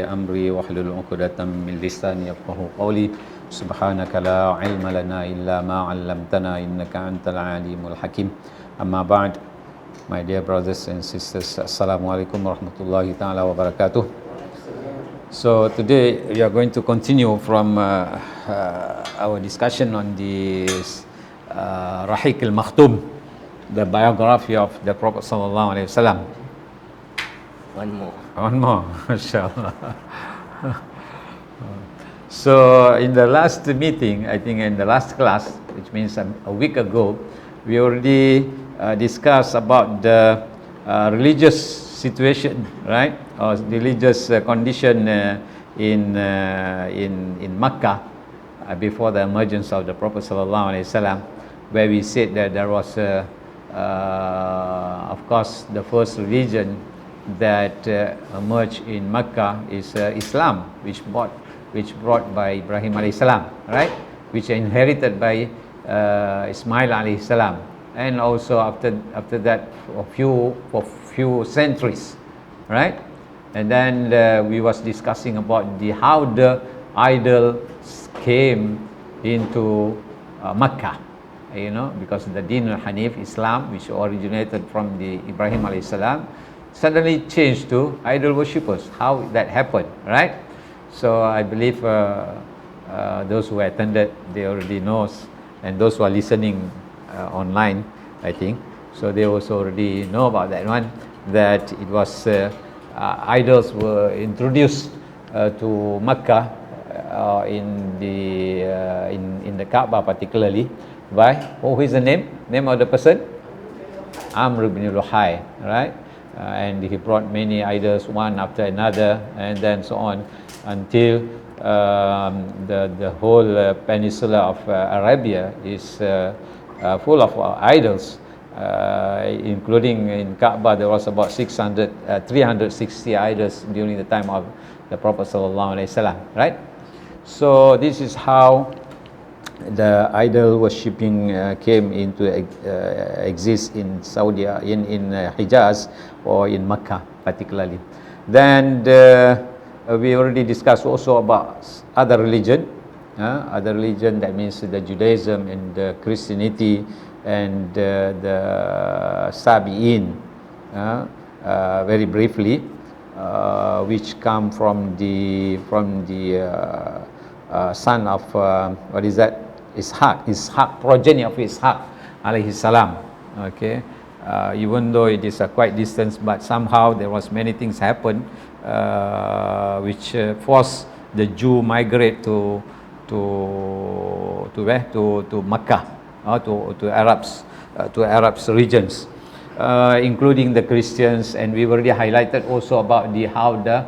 أمري واحلل عقدة من لساني يفقهوا قولي سبحانك لا علم لنا إلا ما علمتنا إنك أنت العليم الحكيم أما بعد. My dear brothers and sisters, السلام عليكم ورحمة الله تعالى وبركاته. So today we are going to continue from our discussion on the Rahiq al-Makhtum, the biography of the Prophet sallallahu alaihi wasallam. One more, inshallah. So in the last meeting, I think in the last class, which means a week ago, we already discussed about the religious situation, right, or religious condition in Makkah before the emergence of the Prophet sallallahu alaihi wasallam, where we said that there was of course the first religion that emerged in Makkah is Islam, which brought by Ibrahim alayhi salam, right, which inherited by Ismail alayhi salam, and also after that for few centuries, right? And then we was discussing about how the idols came into Makkah, you know, because the Deen al-Hanif, Islam, which originated from the Ibrahim alayhi salam, suddenly changed to idol worshippers. How that happened, right? So I believe those who attended, they already knows, and those who are listening online, I think, so they also already know about that one, that it was idols were introduced to Makkah in the Kaaba particularly by, who is the name of the person? Amr ibn Luhai, right? And he brought many idols one after another, and then so on until the whole peninsula of Arabia is full of idols, including in Kaaba there was about 360 idols during the time of the Prophet sallallahu alaihi wasallam, right? So this is how the idol worshipping came into exist in Saudi, in Hijaz or in Makkah particularly. Then we already discussed also about other religion, that means the Judaism and the Christianity and the Sabi'in, very briefly, which come from the son of what is that? Ishaq, progeny of Ishaq alayhi salam. Okay, even though it is a quite distance, but somehow there was many things happen which forced the Jew migrate to where? To Makkah, to Arabs regions, including the Christians. And we already highlighted also about how the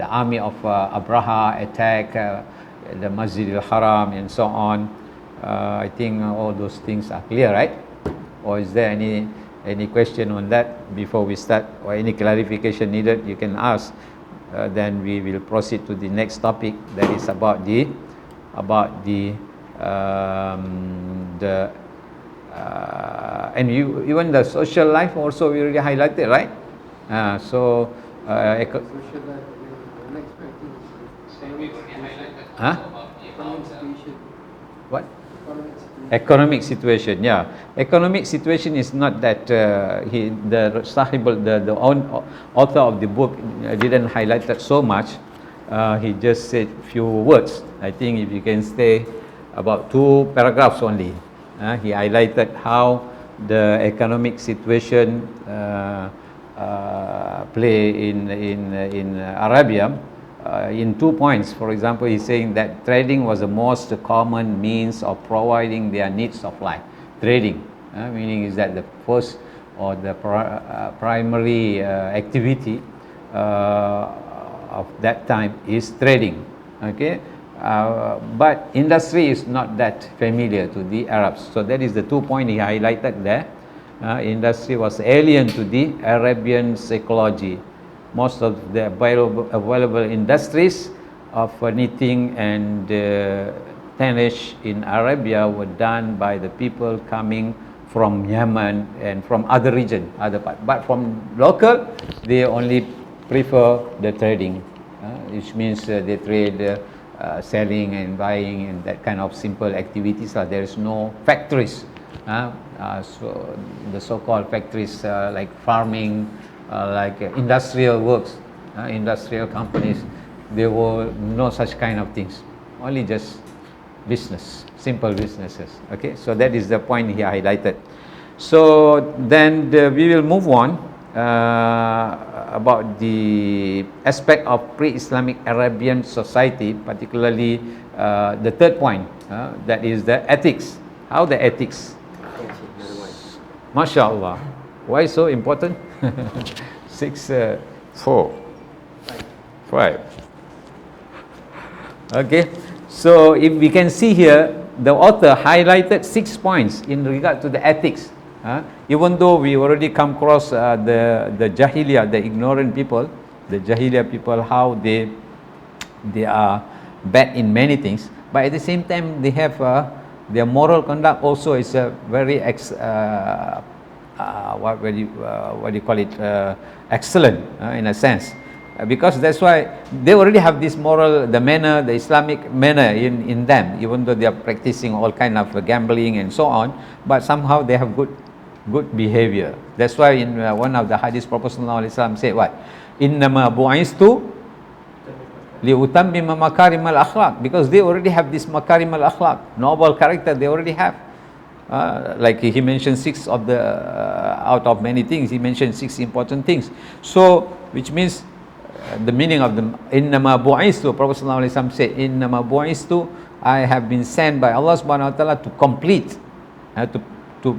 army of Abraha attack the Masjid al-Haram and so on. I think all those things are clear, right? Or is there any question on that before we start, or any clarification needed? You can ask. Then we will proceed to the next topic, that is about the and even the social life also we already highlighted, right? Social life, the next question is what? Economic situation, yeah. Economic situation is not that the author of the book didn't highlight that so much. He just said few words. I think if you can stay about 2 paragraphs only. He highlighted how the economic situation play in Arabia in 2 points. For example, he's saying that trading was the most common means of providing their needs of life. Trading, meaning is that the first or the primary activity of that time is trading. Okay, but industry is not that familiar to the Arabs. So that is the 2 points he highlighted there. Industry was alien to the Arabian psychology. Most of the available industries of knitting and tannage in Arabia were done by the people coming from Yemen and from other region, other part. But from local, they only prefer the trading, which means they trade selling and buying and that kind of simple activities. There is no factories. So the so-called factories like farming, like industrial works, industrial companies, there were no such kind of things. Only just business, simple businesses. Okay, so that is the point here highlighted. So then we will move on about the aspect of pre-Islamic Arabian society, particularly the third point, that is the ethics. How the ethics? MashaAllah. Why so important? 6, 4, 5. Okay, so if we can see here, the author highlighted 6 points in regard to the ethics. Even though we already come across the Jahiliyyah, the ignorant people, the Jahiliyyah people, how they are bad in many things, but at the same time they have their moral conduct also is a very what do you call it, excellent in a sense, because that's why they already have this moral, the manner, the Islamic manner in them, even though they are practicing all kind of gambling and so on, but somehow they have good behavior. That's why in one of the hadith, Prophet said what? Innama bu'istu liutammima makarim al-akhlaq, because they already have this makarim al-akhlaq, noble character they already have. Like he mentioned 6 of the out of many things, he mentioned 6 important things. So which means the meaning of the innama bu'istu, Prophet said innama bu'istu, I have been sent by Allah subhanahu wa ta'ala to complete to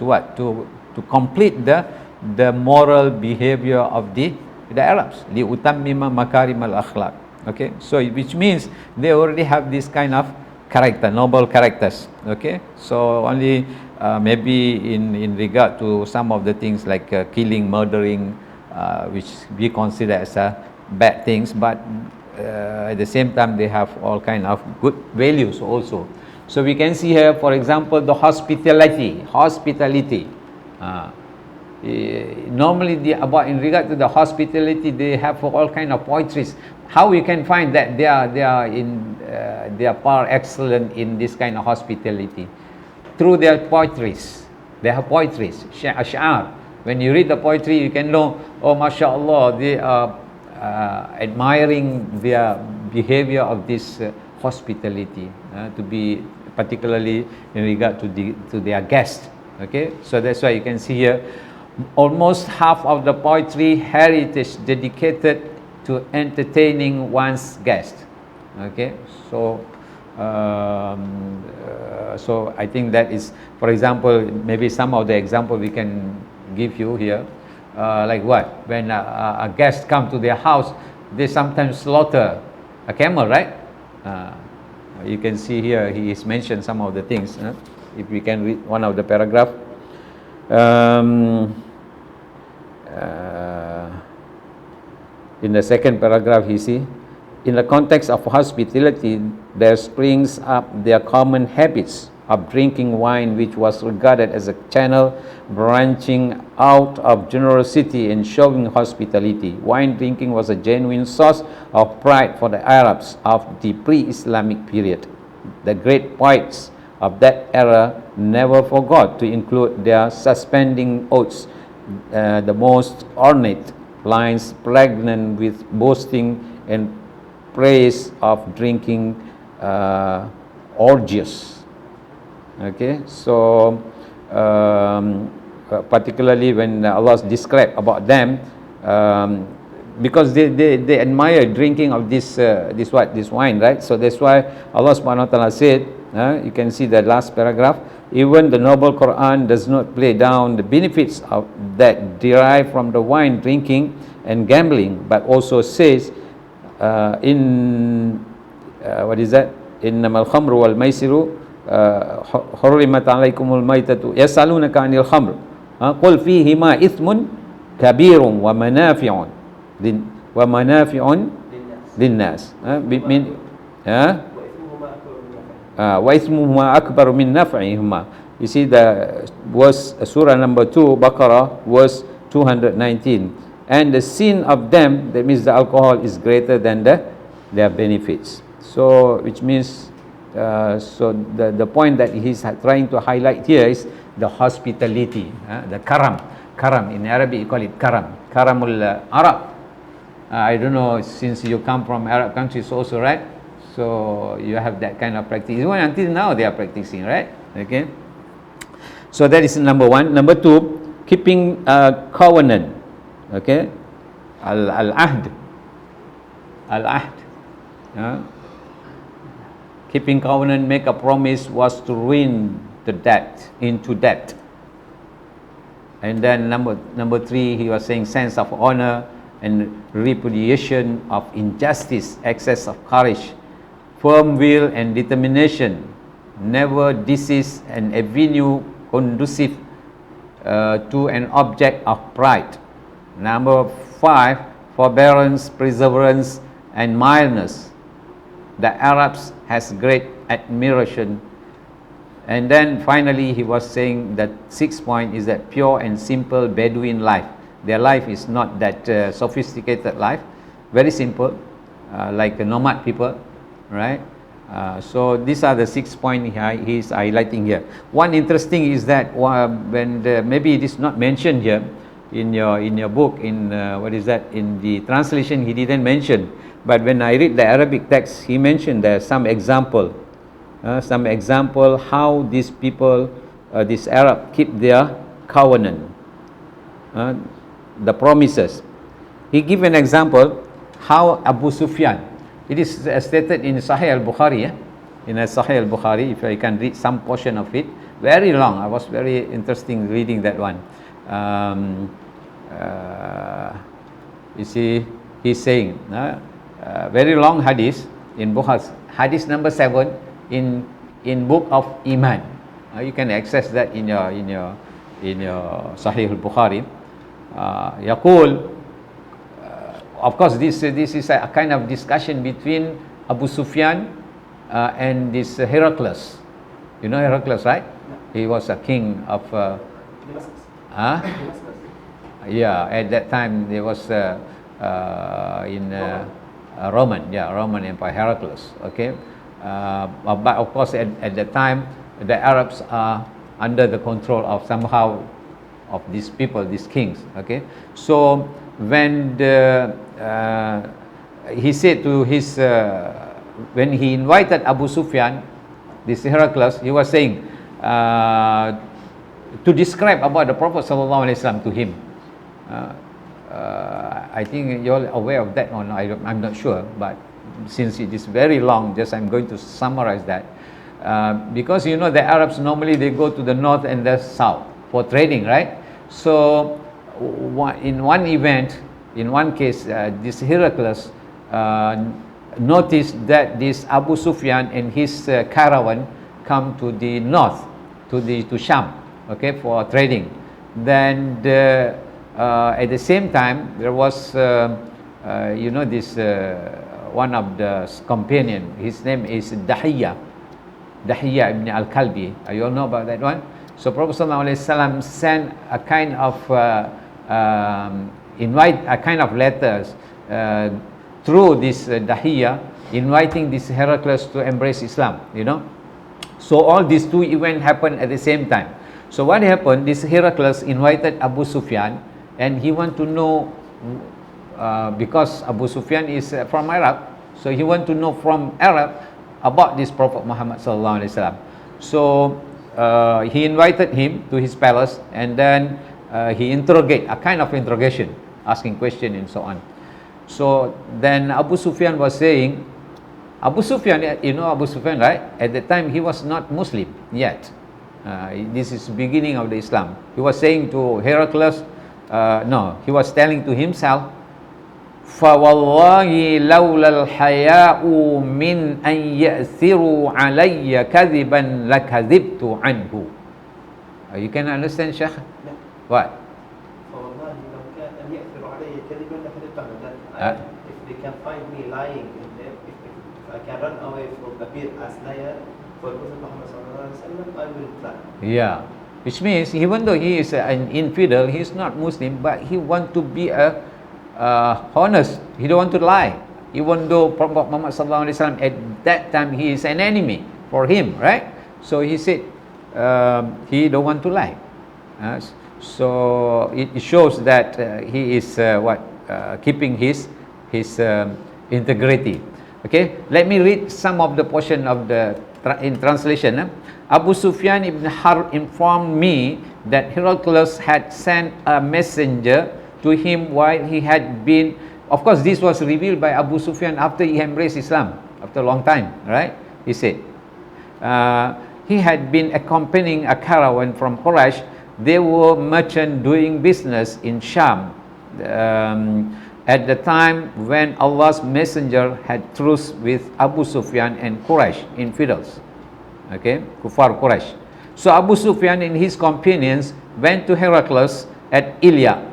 what? To complete the moral behavior of the Arabs. Li utammima makarim al-akhlaq. Okay, so which means they already have this kind of character, noble characters. Okay, so only maybe in regard to some of the things like killing, murdering, which we consider as bad things, but at the same time they have all kind of good values also. So we can see here, for example, the hospitality. Normally in regard to the hospitality, they have all kind of poetries. How we can find that they are par excellent in this kind of hospitality? Through their poetries. They have poetries, shaa. When you read the poetry, you can know, oh mashallah, they are admiring their behavior of this hospitality, to be particularly in regard to their guests. Okay, so that's why you can see here almost half of the poetry heritage dedicated to entertaining one's guest. Okay, so so I think that is, for example, maybe some of the example we can give you here, like what, when a guest come to their house, they sometimes slaughter a camel, right? You can see here he is mentioned some of the things. If we can read one of the paragraph. In the second paragraph, he see, in the context of hospitality, there springs up their common habits of drinking wine, which was regarded as a channel branching out of generosity and showing hospitality. Wine drinking was a genuine source of pride for the Arabs of the pre-Islamic period. The great poets of that era never forgot to include their suspending oaths, the most ornate lines pregnant with boasting and praise of drinking orgies. Okay, so particularly when Allah described about them, because they admire drinking of this wine, right? So that's why Allah subhanahu wa ta'ala said, you can see the last paragraph, even the noble Quran does not play down the benefits of that derived from the wine drinking and gambling, but also says what is that? Innamal khamru wal maisiru hurrimat alaikumul maitatu yasalunaka anil khamr qul fihima ithmun kabirun wa manafi'un linnas wa ithmuhuma akbar min naf'ihima. You see the verse, surah number 2 Baqarah, verse 219, and the sin of them, that means the alcohol, is greater than their benefits. So which means so the point that he's trying to highlight here is the hospitality, the karam. Karam in Arabic you call it karam, karamul Arab. I don't know, since you come from Arab countries also, right? So you have that kind of practice. Even until now they are practicing, right? Okay. So that is number one. Number two, keeping covenant. Okay. Al-ahd. Keeping covenant, make a promise, was to ruin the debt, into debt. And then number three, he was saying sense of honor and repudiation of injustice, excess of courage, firm will and determination, never desist, an avenue conducive to an object of pride. Number five, forbearance, perseverance, and mildness. The Arabs has great admiration. And then finally he was saying that sixth point is that pure and simple Bedouin life. Their life is not that sophisticated life, very simple, like a nomad people, right? So these are the 6 points he's highlighting here. One interesting is that when maybe it is not mentioned here in your book, in what is that, in the translation he didn't mention, but when I read the Arabic text, he mentioned there some example how these people, this Arab, keep their covenant, the promises. He give an example how Abu Sufyan, it is stated in Sahih al-Bukhari, in Sahih al-Bukhari, if I can read some portion of it, very long, I was very interesting reading that one. You see, he's saying, very long hadith in Bukhari, hadith number 7 in book of Iman. You can access that in your Sahih al-Bukhari. Yaqul, of course this is a kind of discussion between Abu Sufyan and this Heracles. You know Heracles, right? He was a king of yeah, at that time there was in Roman Empire, Heracles. Okay. But of course at that time the Arabs are under the control of somehow of these people, these kings. Okay, so when he said to his when he invited Abu Sufyan, this Heracles, he was saying to describe about the Prophet Sallallahu Alaihi Wasallam to him. I think you're aware of that or no, I'm not sure, but since it is very long, just I'm going to summarize that. Because you know the Arabs normally they go to the north and the south for trading, right? So in one event, in one case, this Heracles noticed that this Abu Sufyan and his caravan come to the north, to Sham, okay, for trading. Then at the same time there was you know this one of the companion, his name is Dahiyya ibn al-Kalbi. You all know about that one? So Prophet ﷺ sent a kind of letters through this Dahiyya, inviting this Heracles to embrace Islam, you know. So all these two events happened at the same time. So what happened, this Heracles invited Abu Sufyan, and he want to know because Abu Sufyan is from Arab, so he want to know from Arab about this Prophet Muhammad sallallahu alaihi wasallam. So he invited him to his palace, and then he interrogate, a kind of interrogation, asking question and so on. So then Abu Sufyan was saying, Abu Sufyan, you know Abu Sufyan, right? At the time he was not Muslim yet. This is beginning of the Islam. He was saying to Heracles, no, he was telling to himself, فَوَاللَّهِ لَوْلَا الْحَيَاءُ مِنْ أَنْ يَأْثِرُوا عَلَيَّ كَذِبًا لَكَذِبْتُ عَنْهُ. You can understand, Sheikh? No. What? فَوَاللَّهِ لَوْ كَانَ أَنْ يَأْثِرُوا عَلَيَّ كَذِبًا لَكَذِبْتُ عَنْهُ. If they can find me lying in them, if I can run away from the pit as liar for Prophet Muhammad sallallahu alaihi wasallam, I will try. Yeah, which means even though he is an infidel, he is not Muslim, but he want to be a honest. He don't want to lie, even though Prophet Muhammad sallallahu alaihi wasallam at that time he is an enemy for him, right? So he said he don't want to lie. So it shows that he is keeping his integrity. Okay, let me read some of the portion of the in translation. Abu Sufyan ibn Harb informed me that Heraclius had sent a messenger to him while he had been, of course this was revealed by Abu Sufyan after he embraced Islam, after a long time, right? He said he had been accompanying a caravan from Quraysh. They were merchants doing business in Sham at the time when Allah's messenger had truce with Abu Sufyan and Quraysh, infidels, okay, Kufar Quraysh. So Abu Sufyan and his companions went to Heraclius at Ilya.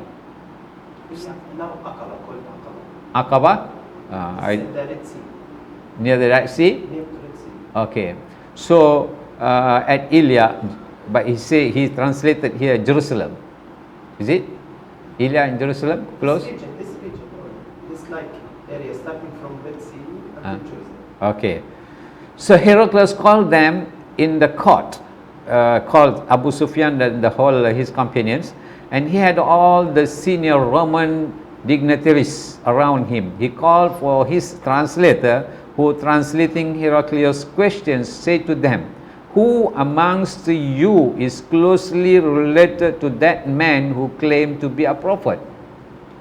Now Aqaba, called Aqaba? Near the Red Sea? Near the Red Sea. Okay. So at Ilya, but he translated here Jerusalem. Is it? Ilya in Jerusalem? Close? This region, this like area starting from Red Sea up to Jerusalem. Okay. So Heraclius called them in the court, called Abu Sufyan and the whole his companions, and he had all the senior Roman dignitaries around him. He called for his translator, who translating Heraclius' questions said to them, "Who amongst you is closely related to that man who claimed to be a prophet?"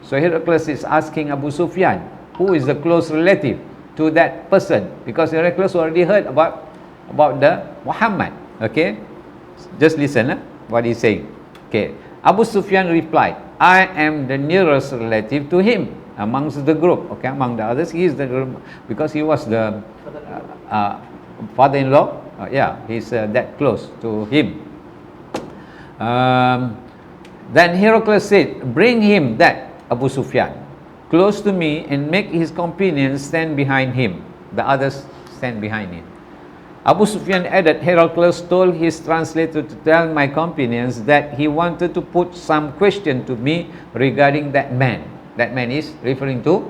So Heraclius is asking Abu Sufyan, who is the close relative to that person, because Heraclius already heard about the Muhammad. Okay, just listen what he's saying. Okay, Abu Sufyan replied, "I am the nearest relative to him amongst the group." Okay, among the others, he is the, because he was the father-in-law. Yeah, he's that close to him. Then Heraclius said, "Bring him, that Abu Sufyan, close to me, and make his companions stand behind him." The others stand behind him. Abu Sufyan added, "Heraclius told his translator to tell my companions that he wanted to put some question to me regarding that man." That man is referring to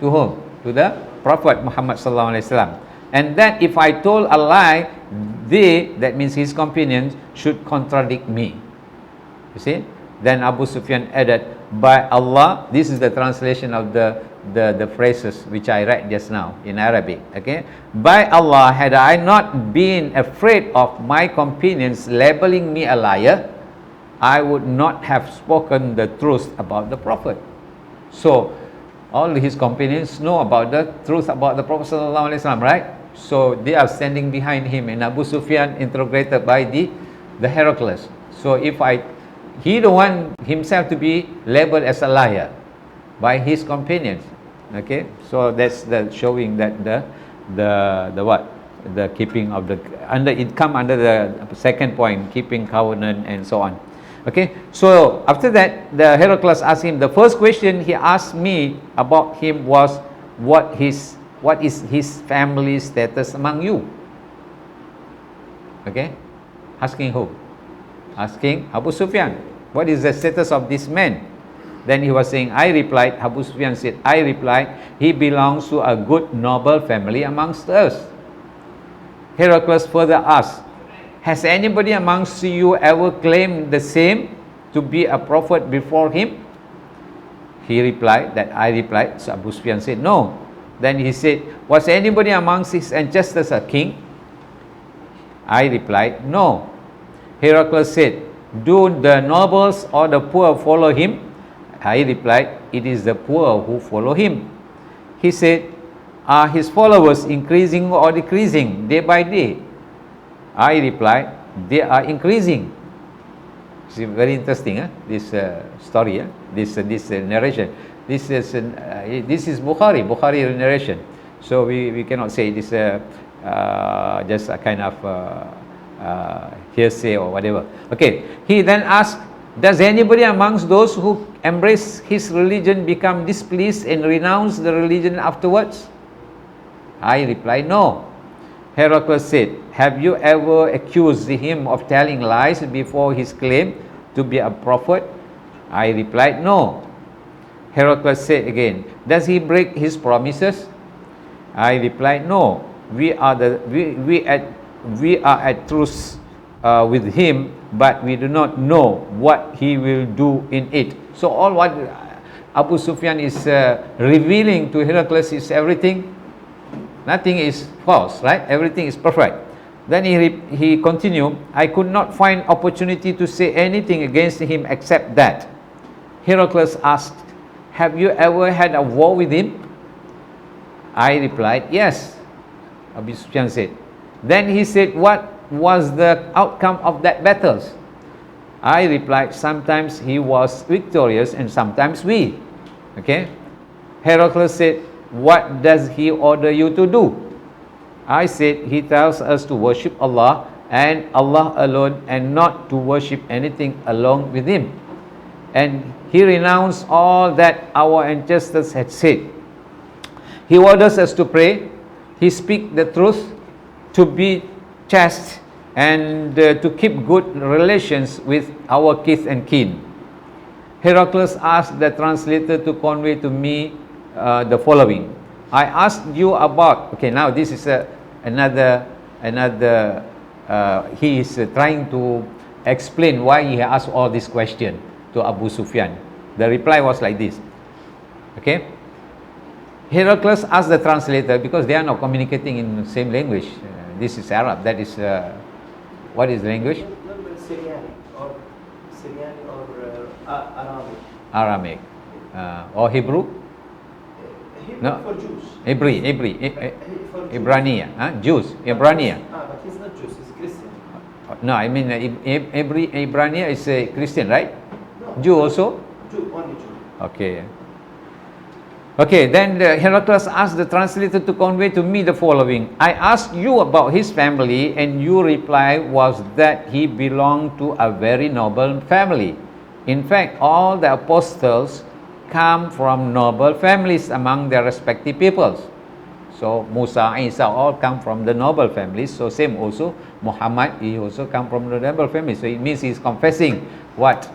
whom? To the Prophet Muhammad sallallahu alaihi wasallam. And that if I told a lie, they, that means his companions, should contradict me. You see? Then Abu Sufyan added, "By Allah," this is the translation of the phrases which I read just now in Arabic. Okay? "By Allah, had I not been afraid of my companions labeling me a liar, I would not have spoken the truth about the Prophet." So all his companions know about the truth about the Prophet sallallahu alaihi wasallam, right? So they are standing behind him, and Abu Sufyan interrogated by the Heraclius. So he don't want himself to be labeled as a liar by his companions. Okay, so that's the showing that the keeping of the it come under the second point, keeping covenant and so on. Okay, so after that, the Heraclius asked him, the first question he asked me about him was, what is his family status among you? Okay, asking who? Asking Abu Sufyan, what is the status of this man? Then he was saying, Abu Sufyan said, I replied, he belongs to a good noble family amongst us. Heraclius further asked, has anybody amongst you ever claimed the same, to be a prophet before him? I replied, so Abu Sufyan said, no. Then he said, was anybody amongst his ancestors a king? I replied, no. Heraclius said, do the nobles or the poor follow him? I replied, it is the poor who follow him. He said, are his followers increasing or decreasing day by day? I replied, they are increasing. It's very interesting, this story, this narration. This is Bukhari narration. So we cannot say this just a kind of hearsay or whatever. Okay. He then asked, does anybody amongst those who embrace his religion become displeased and renounce the religion afterwards? I replied, no. Heraclius said, have you ever accused him of telling lies before his claim to be a prophet? I replied, no. Heracles said again, does he break his promises? I replied, no, we are at truce with him, but we do not know what he will do in it. So all what Abu Sufyan is revealing to Heracles is everything, nothing is false, right? Everything is perfect. Then he continued, I could not find opportunity to say anything against him except that. Heracles asked, have you ever had a war with him? I replied, yes. Abu Sufyan said. Then he said, what was the outcome of that battles? I replied, sometimes he was victorious and sometimes we. Okay. Heracles said, what does he order you to do? I said, he tells us to worship Allah and Allah alone, and not to worship anything along with him. And he renounced all that our ancestors had said. He orders us to pray, he speaks the truth, to be chaste, and to keep good relations with our kith and kin. Heracles asked the translator to convey to me the following. I asked you about, okay, now this is another he is trying to explain why he asked all this question to Abu Sufyan. The reply was like this. Okay, Heracles asked the translator, because they are not communicating in the same language. This is Arab, that is what is the language? Syrian or Arabic. Aramaic or Hebrew? No, for Jews. Ibrania, Jews, Ibrania. But he's not Jews, he's Christian. No, I mean Ibrania is a Christian, right? No. Jew also? Jew, only Jew. Okay. Okay, then Heracles asked the translator to convey to me the following. I asked you about his family, and your reply was that he belonged to a very noble family. In fact, all the apostles come from noble families among their respective peoples. So Musa, Isa all come from the noble families. So same also Muhammad, he also come from the noble family. So it means he's confessing what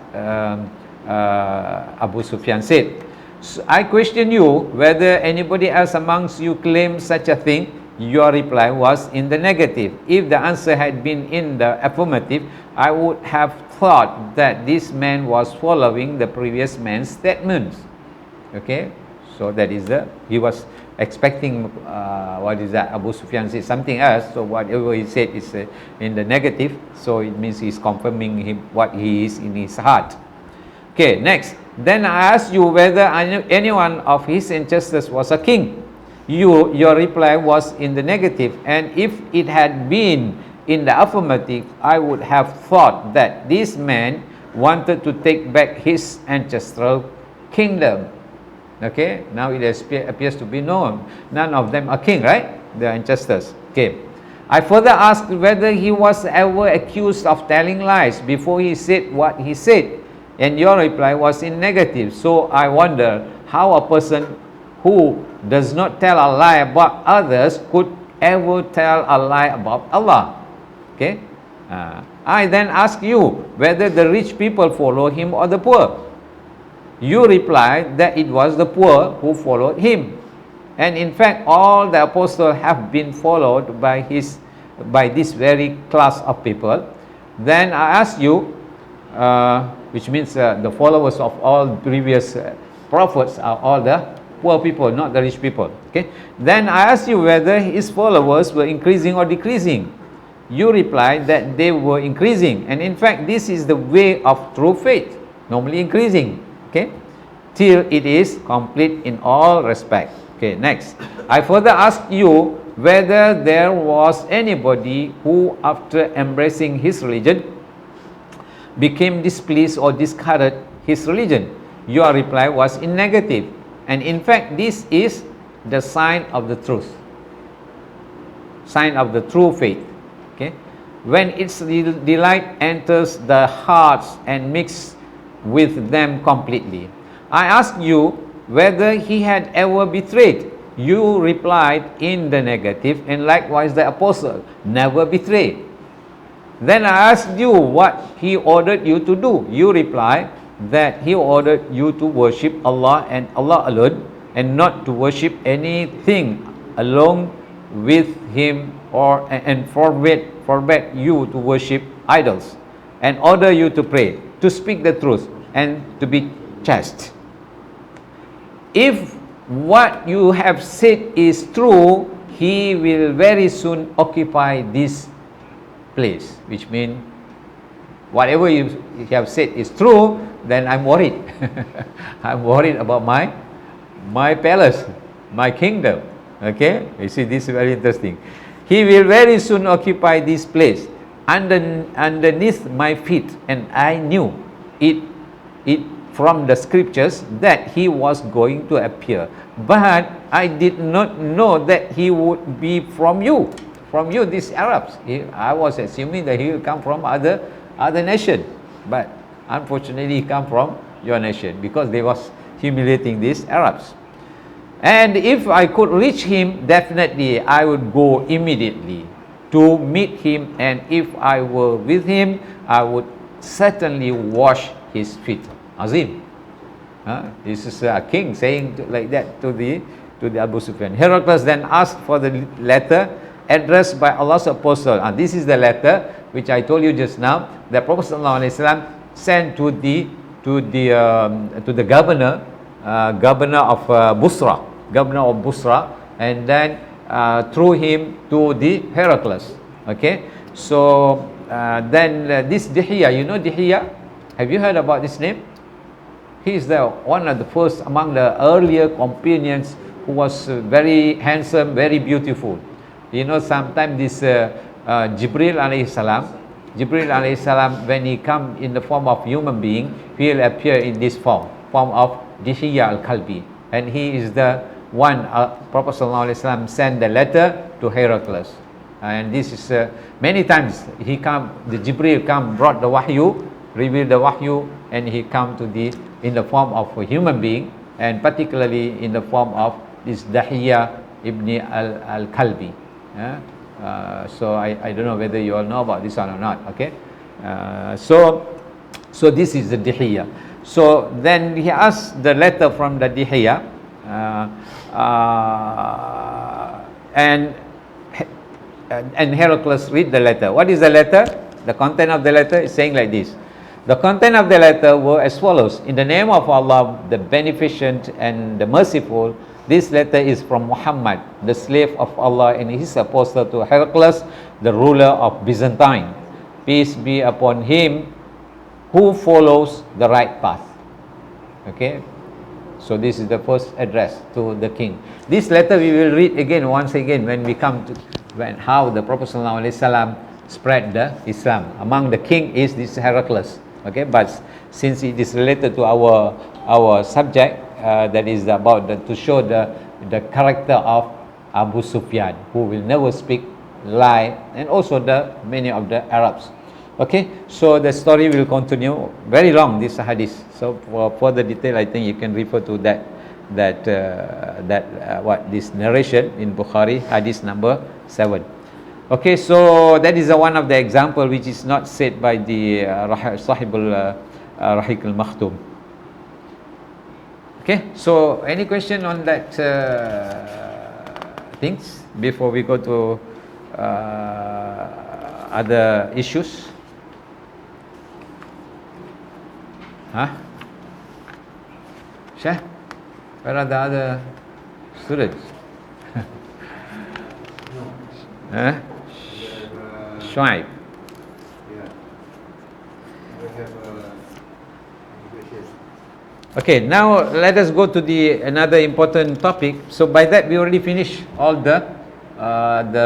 Abu Sufyan said. So I question you whether anybody else amongst you claims such a thing. Your reply was in the negative. If the answer had been in the affirmative, I would have thought that this man was following the previous man's statements. Okay, so that is he was expecting what is that? Abu Sufyan said something else. So whatever he said is in the negative. So it means he's confirming him what he is in his heart. Okay, next. Then I asked you whether any one of his ancestors was a king. Your reply was in the negative, and if it had been in the affirmative, I would have thought that this man wanted to take back his ancestral kingdom. Okay, now it appears to be known. None of them are king, right? The ancestors. Okay. I further asked whether he was ever accused of telling lies before he said what he said, and your reply was in negative. So I wonder how a person who does not tell a lie about others could ever tell a lie about Allah. Okay. I then ask you whether the rich people follow him or the poor. You replied that it was the poor who followed him, and in fact all the apostles have been followed by this very class of people. Then I asked you, which means the followers of all previous prophets are all the poor people, not the rich people. Okay. Then I asked you whether his followers were increasing or decreasing. You replied that they were increasing, and in fact this is the way of true faith, normally increasing. Okay, till it is complete in all respect. Okay, next. I further asked you whether there was anybody who, after embracing his religion, became displeased or discarded his religion. Your reply was in negative, and in fact this is the sign of the truth, sign of the true faith. Okay, when its delight enters the hearts and mixes with them completely. I asked you whether he had ever betrayed. You replied in the negative, and likewise the apostle never betrayed. Then I asked you what he ordered you to do. You replied that He ordered you to worship Allah and Allah alone, and not to worship anything along with Him, and forbade you to worship idols, and order you to pray, to speak the truth, and to be chaste. If what you have said is true, He will very soon occupy this place, which means whatever you have said is true, then I'm worried. I'm worried about my palace, my kingdom. Okay, you see, this is very interesting. He will very soon occupy this place underneath my feet, and I knew it from the scriptures that He was going to appear, but I did not know that He would be from you, these Arabs. I was assuming that He will come from other nation, but unfortunately He come from your nation, because they was humiliating these Arabs. And if I could reach Him, definitely I would go immediately to meet Him, and if I were with Him, I would certainly wash His feet. Azim. This is a king saying like that to the Abu Sufyan. Heraclius then asked for the letter addressed by Allah's apostle. This is the letter which I told you just now. The Prophet ﷺ sent to the governor of Busra, and then through him to the Heraclius. Okay, so then this Dihya, you know Dihya? Have you heard about this name? He is one of the first among the earlier companions who was very handsome, very beautiful. You know, sometimes this Jibril alayhi salam, when he come in the form of human being, he will appear in this form of Dihya al-Kalbi, and he is the one Prophet ﷺ sent the letter to Heraclius. And this is many times the Jibril brought the wahyu, revealed the wahyu, and he come in the form of a human being, and particularly in the form of this Dihya ibn al-Kalbi. So I don't know whether you all know about this one or not. Okay, so this is the Dihya. So then he asked the letter from the Dihya, and Heraclius read the letter. What is the letter? The content of the letter is saying like this. The content of the letter were as follows: in the name of Allah, the Beneficent and the Merciful, this letter is from Muhammad, the slave of Allah and his apostle, to Heraclius, the ruler of Byzantine. Peace be upon him who follows the right path. Okay, so this is the first address to the king. This letter we will read once again when we come to how the Prophet ﷺ spread the Islam. Among the king is this Heraclius. Okay, but since it is related to our subject, that is about to show the character of Abu Sufyan, who will never speak lie, and also many of the Arabs. Okay, so the story will continue. Very long, this hadith. So for further detail, I think you can refer to this narration in Bukhari, hadith number 7. Okay, so that is one of the example which is not said by the Sahibul Rahiq al-Makhtum. Okay, so any question on that things before we go to other issues? Shah? Where are the other students? Shuaib. Okay, now let us go to another important topic. So by that we already finished all the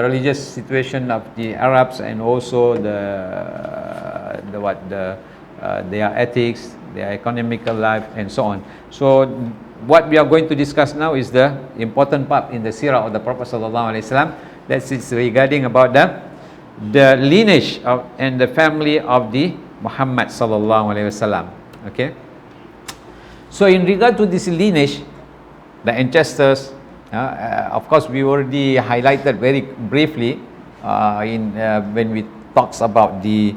religious situation of the Arabs, and also their ethics, their economical life, and so on. So what we are going to discuss now is the important part in the seerah of the Prophet ﷺ. That is regarding about the lineage and the family of the Muhammad ﷺ. Okay. So in regard to this lineage, the ancestors, of course we already highlighted very briefly when we talks about the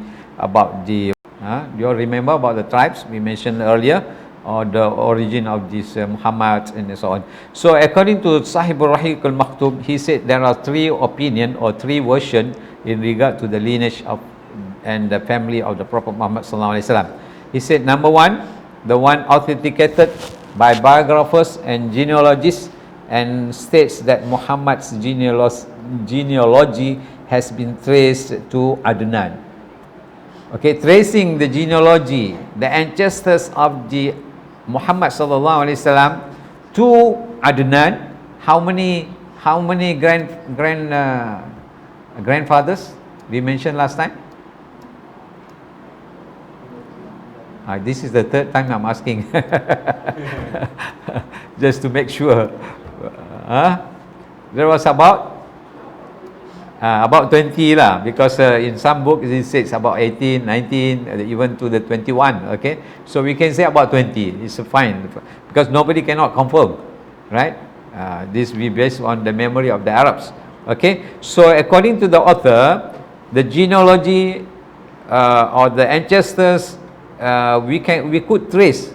You all remember about the tribes we mentioned earlier, or the origin of this Muhammad and so on. So according to Sahibul Rahiq al-Maktoum, he said there are three opinion or three version in regard to the lineage of and the family of the Prophet Muhammad sallallahu alaihi wasallam. He said, number one, the one authenticated by biographers and genealogists, and states that Muhammad's genealogy has been traced to Adnan. Okay, tracing the genealogy, the ancestors of the Muhammad sallallahu alaihi wasallam to Adnan. How many grandfathers we mentioned last time? This is the third time I'm asking, just to make sure. There was about 20 lah, because in some books it says about 18, 19, even to the 21. Okay, so we can say about 20. It's fine, because nobody cannot confirm, right? This we based on the memory of the Arabs. Okay, so according to the author, the genealogy or the ancestors, we could trace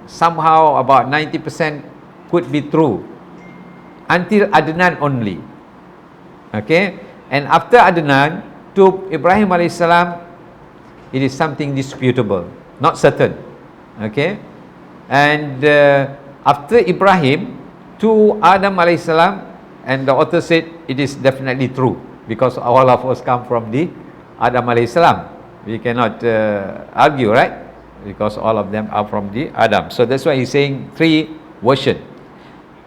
somehow about 90% could be true until Adnan only. Okay, and after Adnan to Ibrahim alayhis salam, it is something disputable, not certain. Okay, and after Ibrahim to Adam alayhis salam, and the author said it is definitely true, because all of us come from the Adam alayhis salam. We cannot argue, right? Because all of them are from the Adam. So that's why he's saying three version.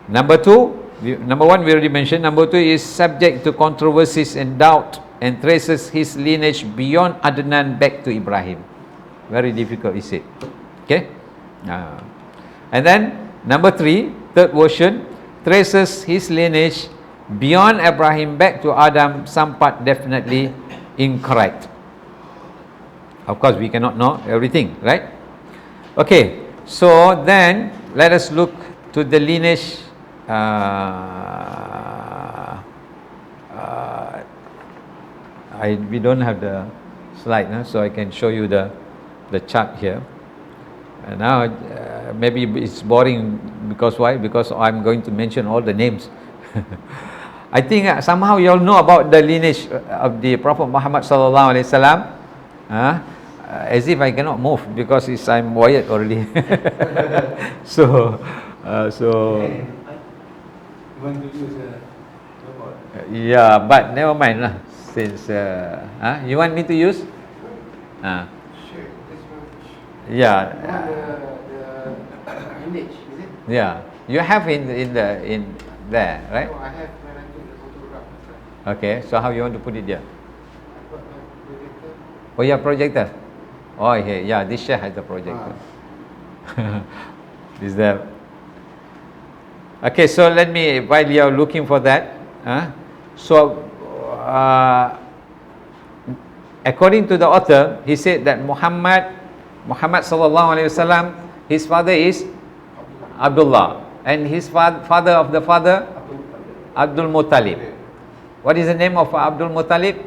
Number one we already mentioned. Number two is subject to controversies and doubt, and traces his lineage beyond Adnan back to Ibrahim. Very difficult, he said. Okay. And then number three, third version, traces his lineage beyond Ibrahim back to Adam. Some part definitely incorrect. Of course, we cannot know everything, right? Okay, so then let us look to the lineage. We don't have the slide, so I can show you the chart here. And now maybe it's boring, because why? Because I'm going to mention all the names. I think somehow you all know about the lineage of the Prophet Muhammad sallallahu alaihi wasallam. As if I cannot move, because I'm wired already. so You want to use yeah, but never mind lah. Since you want me to use? Sure. This one. Yeah. The image, is it? Yeah. You have in there, right? No, I have when I took the photograph. Okay. So how you want to put it there? I got my projector. Oh, yeah, projector. Oh, okay. Yeah, this chair has the projector. Is there? Okay, so let me, while you are looking for that, so according to the author, he said that Muhammad sallallahu alaihi wasallam, his father is Abdullah, and his father of the father Abdul Muttalib. What is the name of Abdul Muttalib?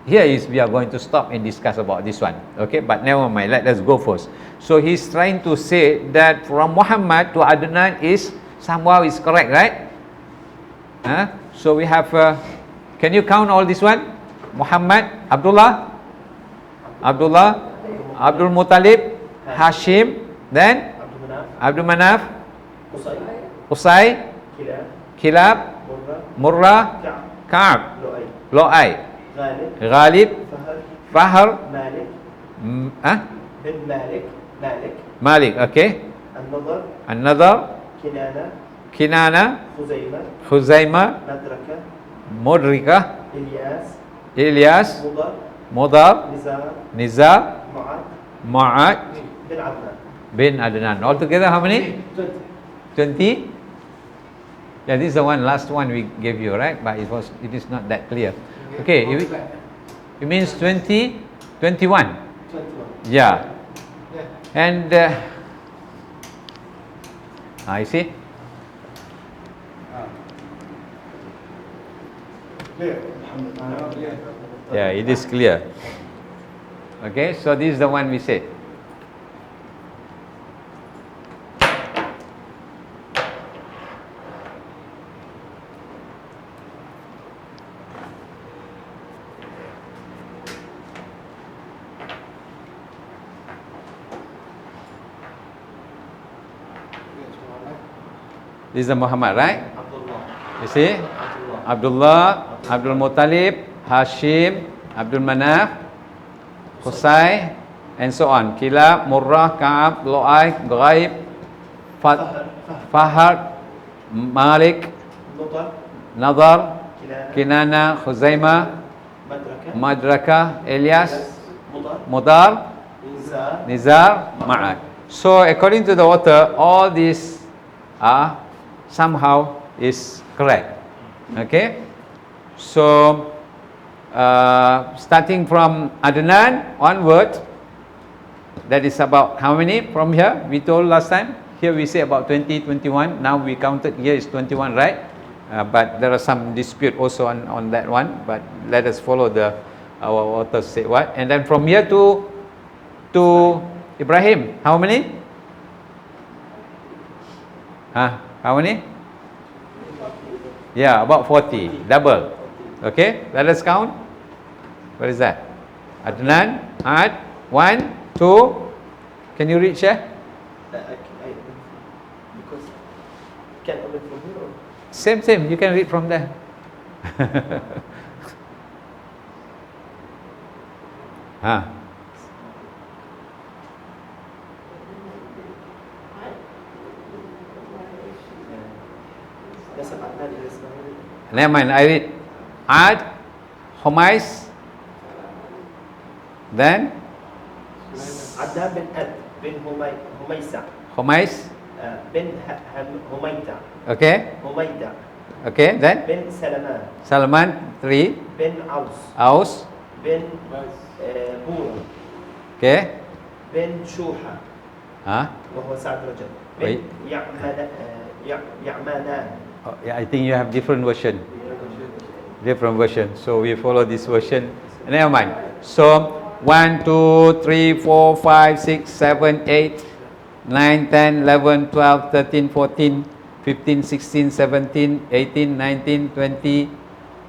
Here is, we are going to stop and discuss about this one. Okay, but never mind, let us go first. So he's trying to say that from Muhammad to Adnan is somehow is correct, right? So we have, can you count all this one? Muhammad, Abdullah, Abdul Muttalib, Hashim, then Abdul Manaf, Qusay, Kilab, Murrah, Ka'ab, Lu'ay, Ghalib, Fahr, Malik, okay. An-Nadar, Kinana, Khuzaimah, Mudrika, Ilyas, Mudar, Nizar, Ma'ad, bin Adnan. Altogether how many? 20. Yeah, this is the last one we gave you, right? But it is not that clear. Okay, it means 21. Yeah. And I see. Yeah, it is clear. Okay, so this is the one we said. This is the Muhammad, right? Abdullah. You see? Abdullah, Abdul Muttalib, Hashim, Abdul Manaf, Qusay, and so on. Kilab, Murrah, Ka'ab, Lu'ay, Ghaib, Fahad, Malik, Mudar, Nadar, Kinana, Kinana, Khuzaimah, Madraka, Madraka, Elias, Mudar, Mudar, Nizar, Nizar, Ma'ad. So according to the author, all these are somehow is correct. Okay, so starting from Adnan onward, that is about how many from here? We told last time, here we say about 20, 21. Now we counted here is 21, right? But there are some dispute also on that one, but let us follow our author say what. And then from here to Ibrahim, how many? How many? Yeah, about 40, double. Okay, let us count. What is that? Adnan, Ad, 1, 2. Can you reach here? Because can open from here or? Same. You can read from there. Never mind, I read Ad, Humais, then Adnan bin Ad bin Humaysa, Humais, bin Humayda, okay, Humayda, okay, then bin Salaman, Salman, 3, bin Aus, Aus, bin Bura, okay, bin Shuha, وهو سعد رجب, bin Ya'manan. Yeah, I think you have different version. So we follow this version. Never mind. So 1, 2, 3, 4, 5, 6, 7, 8, 9, 10, 11, 12, 13, 14, 15, 16, 17, 18, 19, 20,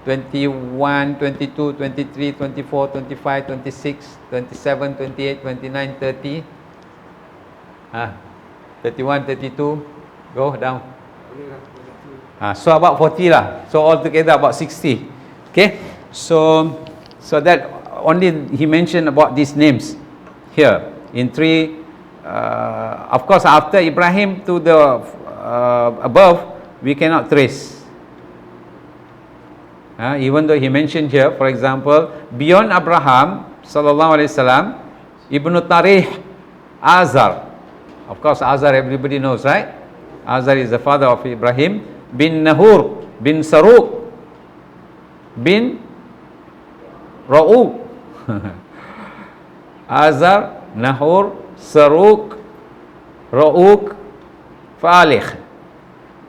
21, 22, 23, 24, 25, 26, 27, 28, 29, 30. 31, 32. Go down. So about 40 lah. So altogether about 60. Okay. So that only he mentioned about these names here in 3. Of course, after Ibrahim to the above, we cannot trace. Even though he mentioned here, for example, beyond Abraham, sallallahu alaihi wasallam, Ibn Tarih, Azar. Of course, Azar everybody knows, right? Azar is the father of Ibrahim. Bin Nahur, bin Saruk, bin Ra'u. Azar, Nahur, Saruk, Ra'uk, Falih.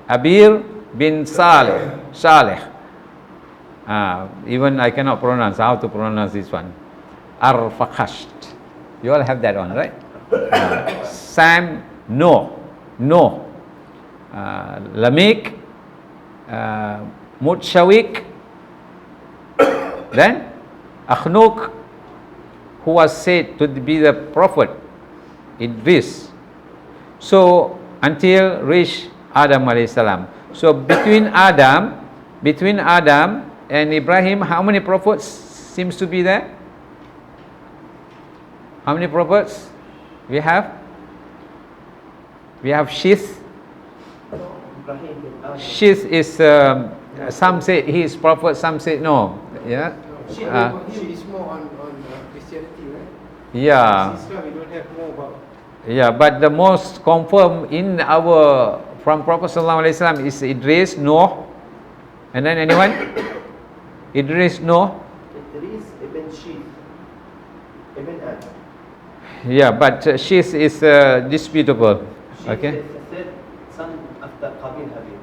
Abir bin Saleh. Even I cannot pronounce how to pronounce this one. Arfakasht. You all have that one, right? Sam, no. Lamik, Mutshawik, then Akhnuk, who was said to be the prophet, Idris. So until reach Adam alayhi salam. So between Adam and Ibrahim, how many prophets seems to be there? How many prophets we have? We have Shith. Shith is some say he is prophet, some say no. Yeah. She is more on Christianity, right? Yeah. Islam, we don't have more about. Yeah, but the most confirmed in our from Prophet sallallahu alaihi wasallam is Idris, Noah, and then anyone? Idris, Noah. Idris ibn Shith ibn Ad. Yeah, but Shith is disputable. Okay. The third son after Qabil Habeeb.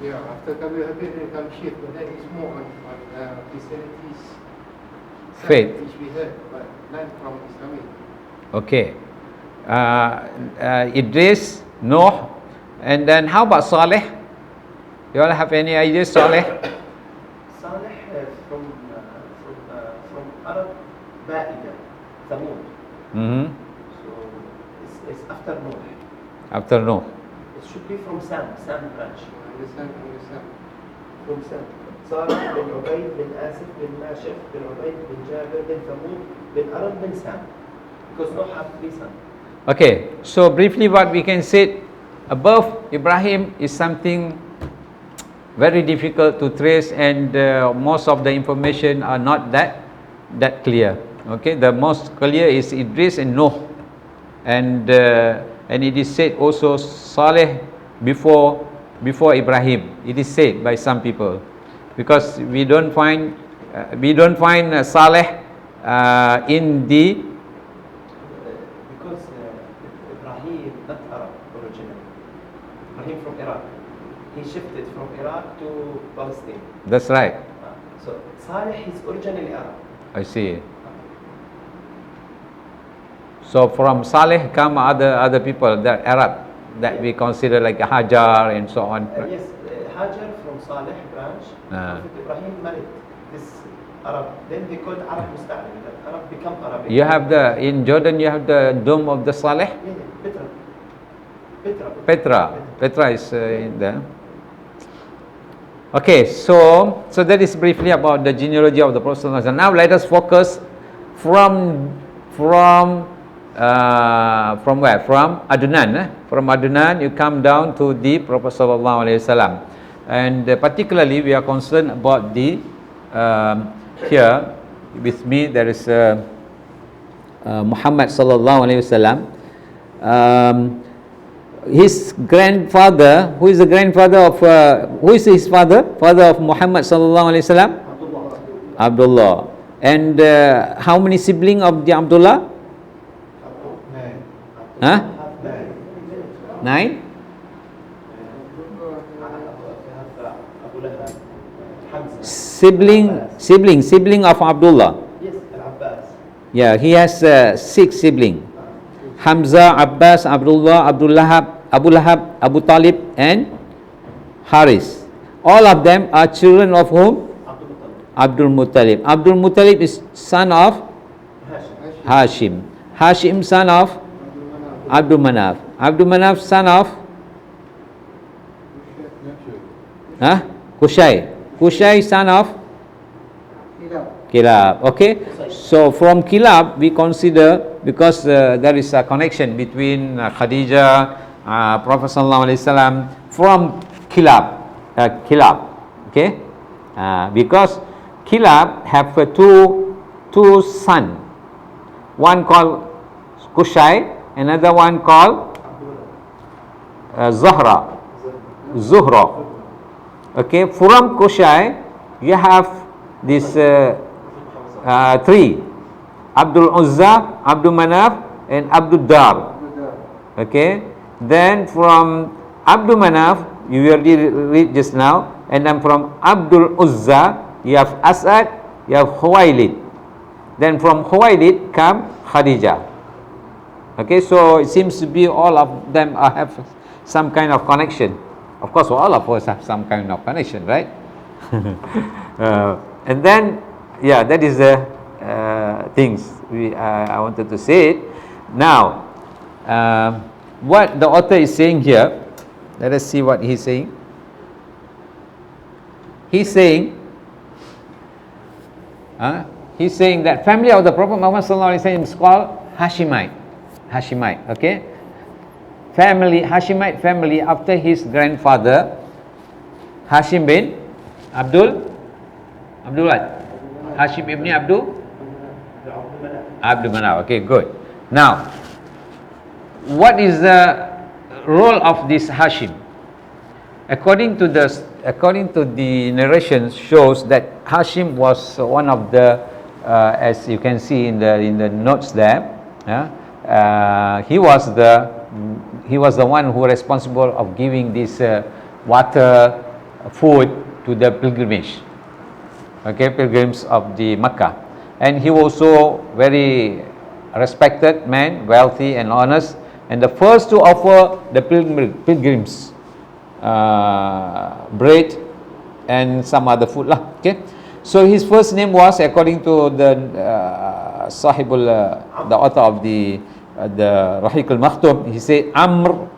Yeah, after Qabil Habeeb then comes Shith, but that is more on Christianity's Faith. Which we heard, but none from Islamic. Okay. Idris, Noah, and then how about Saleh? You all have any ideas, Saleh? Saleh from Arab Ba'ida, Thamud. Mm-hmm. So it's after Noah. After Noah. It should be from Sam branch. Understand. From Sam. Saleh bin Ubayd bin Asif bin Mashif bin Ubayd bin Jabir bin Thamud bin Arab bin Sam. Because Noah had 3 sons. Okay, so briefly what we can say above Ibrahim is something very difficult to trace, and most of the information are not that clear. Okay, the most clear is Idris and Noah, and it is said also Saleh before Ibrahim. It is said by some people, because we don't find Saleh in the Because Ibrahim, not Arab originally. Ibrahim from Iraq. He shifted from Iraq to Palestine. That's right. So Saleh is originally Arab. I see. So from Saleh come other people that Arab that we consider like Hajar and so on. Yes, Hajar from Saleh branch. Prophet Ibrahim married this Arab. Then they called Arab Musta'lim. That Arab become Arabic. You have in Jordan you have the dome of the Saleh. Petra is in there. Okay, so that is briefly about the genealogy of the Prophet. Now let us focus from where? From Adnan. From Adnan you come down to the Prophet Sallallahu Alaihi Wasallam, and particularly we are concerned about the here with me there is Muhammad Sallallahu Alaihi Wasallam. His grandfather, who is the grandfather of who is his father of Muhammad Sallallahu Alaihi Wasallam? Abdullah. And how many siblings of the Abdullah? 9? Sibling of Abdullah. Yes, Al-Abbas. Yeah, he has 6 siblings. Hamza, Abbas, Abdullah, Abu Lahab, Abu Talib, and Haris. All of them are children of whom? Abdul Muttalib. Abdul Muttalib is son of Hashim. Hashim son of Abdul Manaf. Abdul Manaf son of Kushai. Kushai son of Kilab. Okay, so from Kilab we consider, because there is a connection between Khadijah, Prophet Sallallahu Alaihi Wasallam from Kilab. Okay, because Kilab have two sons, one called Kushai, another one called Zuhra. Okay, from Kushai you have this 3: Abdul Uzza, Abdul Manaf, and Abdul Dar. Okay, then from Abdul Manaf you already read just now, and then from Abdul Uzza you have Asad, you have Khuwailid. Then from Khuwailid come Khadijah. Okay, so it seems to be all of them have some kind of connection. Of course, all of us have some kind of connection, right? And then, yeah, that is the things I wanted to say. Now, what the author is saying here, let us see what he's saying. He's saying that family of the Prophet Muhammad Sallallahu Alaihi Wasallam is called Hashimite. Okay, Hashimite family after his grandfather Hashim bin Abdul what? Hashim ibn Abdul Manaf. Okay, good. Now, what is the role of this Hashim? According to the narration shows that Hashim was one of the as you can see in the notes there, he was the one who was responsible of giving this water, food to the pilgrims of the Makkah. and he was also very respected man, wealthy and honest, and the first to offer the pilgrims bread and some other food lah. Okay, so his first name was, according to the the author of the Rahiq al-Maktum, he said Amr,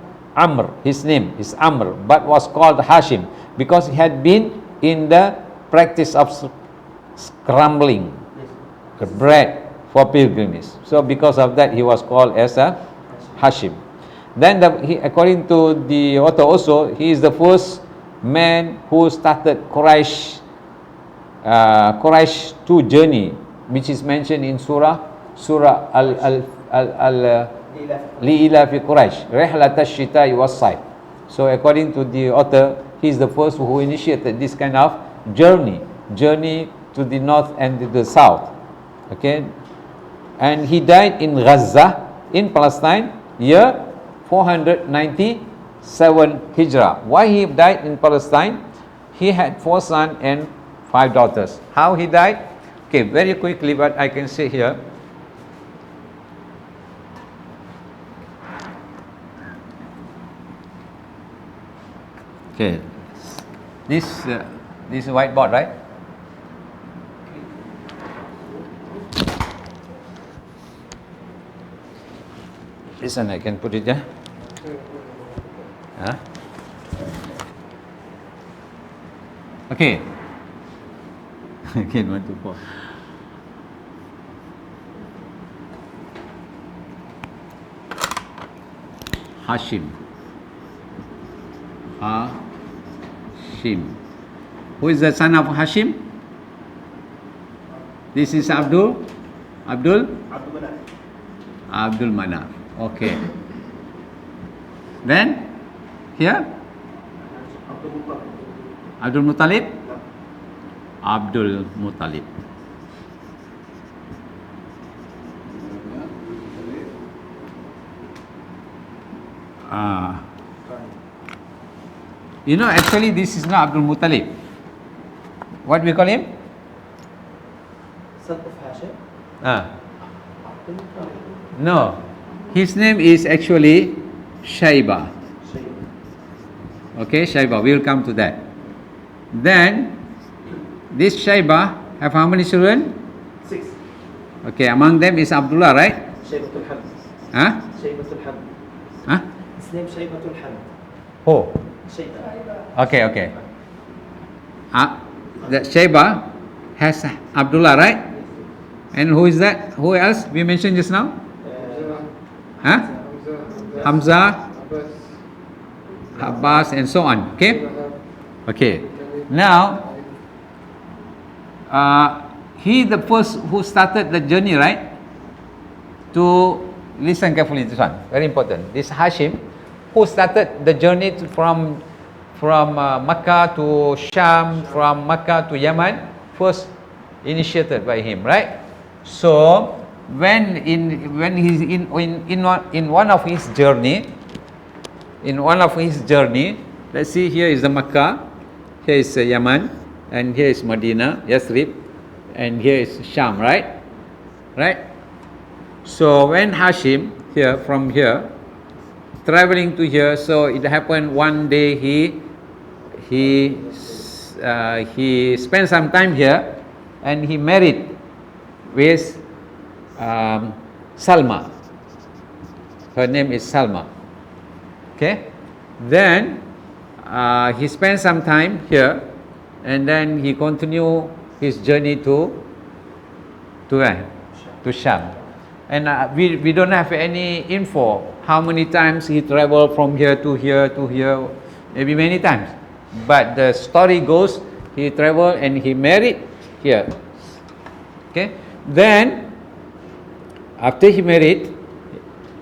his name is Amr, but was called Hashim because he had been in the practice of scrambling the bread for pilgrimage. So because of that, he was called as a Hashim. Then according to the author also, he is the first man who started Quraysh to journey, which is mentioned in Surah Li'ila fi Quraysh, Rihlat ash-shita'i was-sayf. So according to the author, he is the first who initiated this kind of journey to the north and to the south. Okay, and he died in Gaza in Palestine, year 497 Hijrah. Why he died in Palestine? He had 4 sons and 5 daughters. How he died? Okay, very quickly, but I can say here. Okay, this is whiteboard, right? This one I can put it there. Huh? Okay. Again, 1, 2, 4. Hashim. Who is the son of Hashim? This is Abdul Manaf. Okay. Then here Abdul Muttalib. You know, actually this is not Abdul Muttalib. What we call him? Son of Hashim? No. His name is actually Shaiba. Okay, Shaiba. We will come to that. Then this Shaiba have how many children? 6. Okay, among them is Abdullah, right? Shaibatul Hamd. Huh? Shaibatul Hamd. Huh? His name Shaibatul Hamd. Oh. Shaiba. Okay. The Shaiba has Abdullah, right? And who is that? Who else we mentioned just now? Huh? Hamza, Abbas, and so on. Okay. Now, he the first who started the journey, right? To listen carefully to this one. Very important. This Hashim, who started the journey from Makkah to Sham, from Makkah to Yemen, first initiated by him, right? So when he's in one of his journey, let's see, here is the Makkah, here is Yemen, and here is Medina, Yathrib, and here is Sham, right? So when Hashim here, from here, traveling to here, so it happened one day he spent some time here, and he married with Salma. Her name is Salma. Okay. Then he spent some time here, and then he continued his journey to Sham. And we don't have any info how many times he traveled from here to here to here, maybe many times. But the story goes, he traveled and he married here. Okay. Then after he married,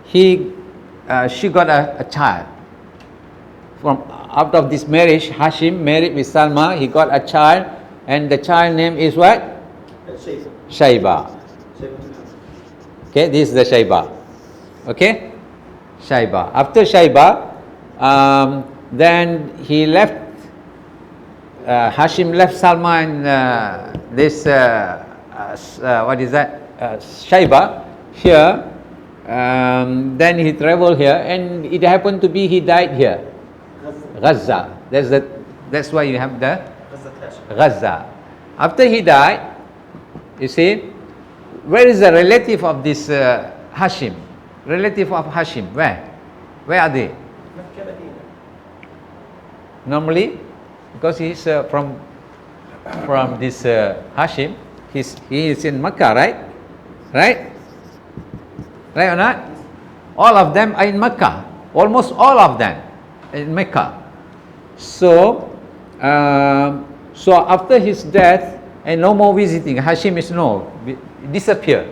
she got a child. From out of this marriage, Hashim married with Salma. He got a child, and the child name is what? Shaiba. Okay, this is the Shaiba. Okay, Shaiba. After Shaiba, then he left. Hashim left Salma and this what is that? Shaiba here. Then he traveled here, and it happened to be he died here, Gaza. That's why you have the Gaza. After he died, you see, where is the relative of this Hashim? Relative of Hashim, where? Where are they? Normally, because he's from this Hashim, he is in Makkah, right? Right? Right or not? All of them are in Makkah. Almost all of them in Mecca. So, after his death and no more visiting, Hashim is disappeared.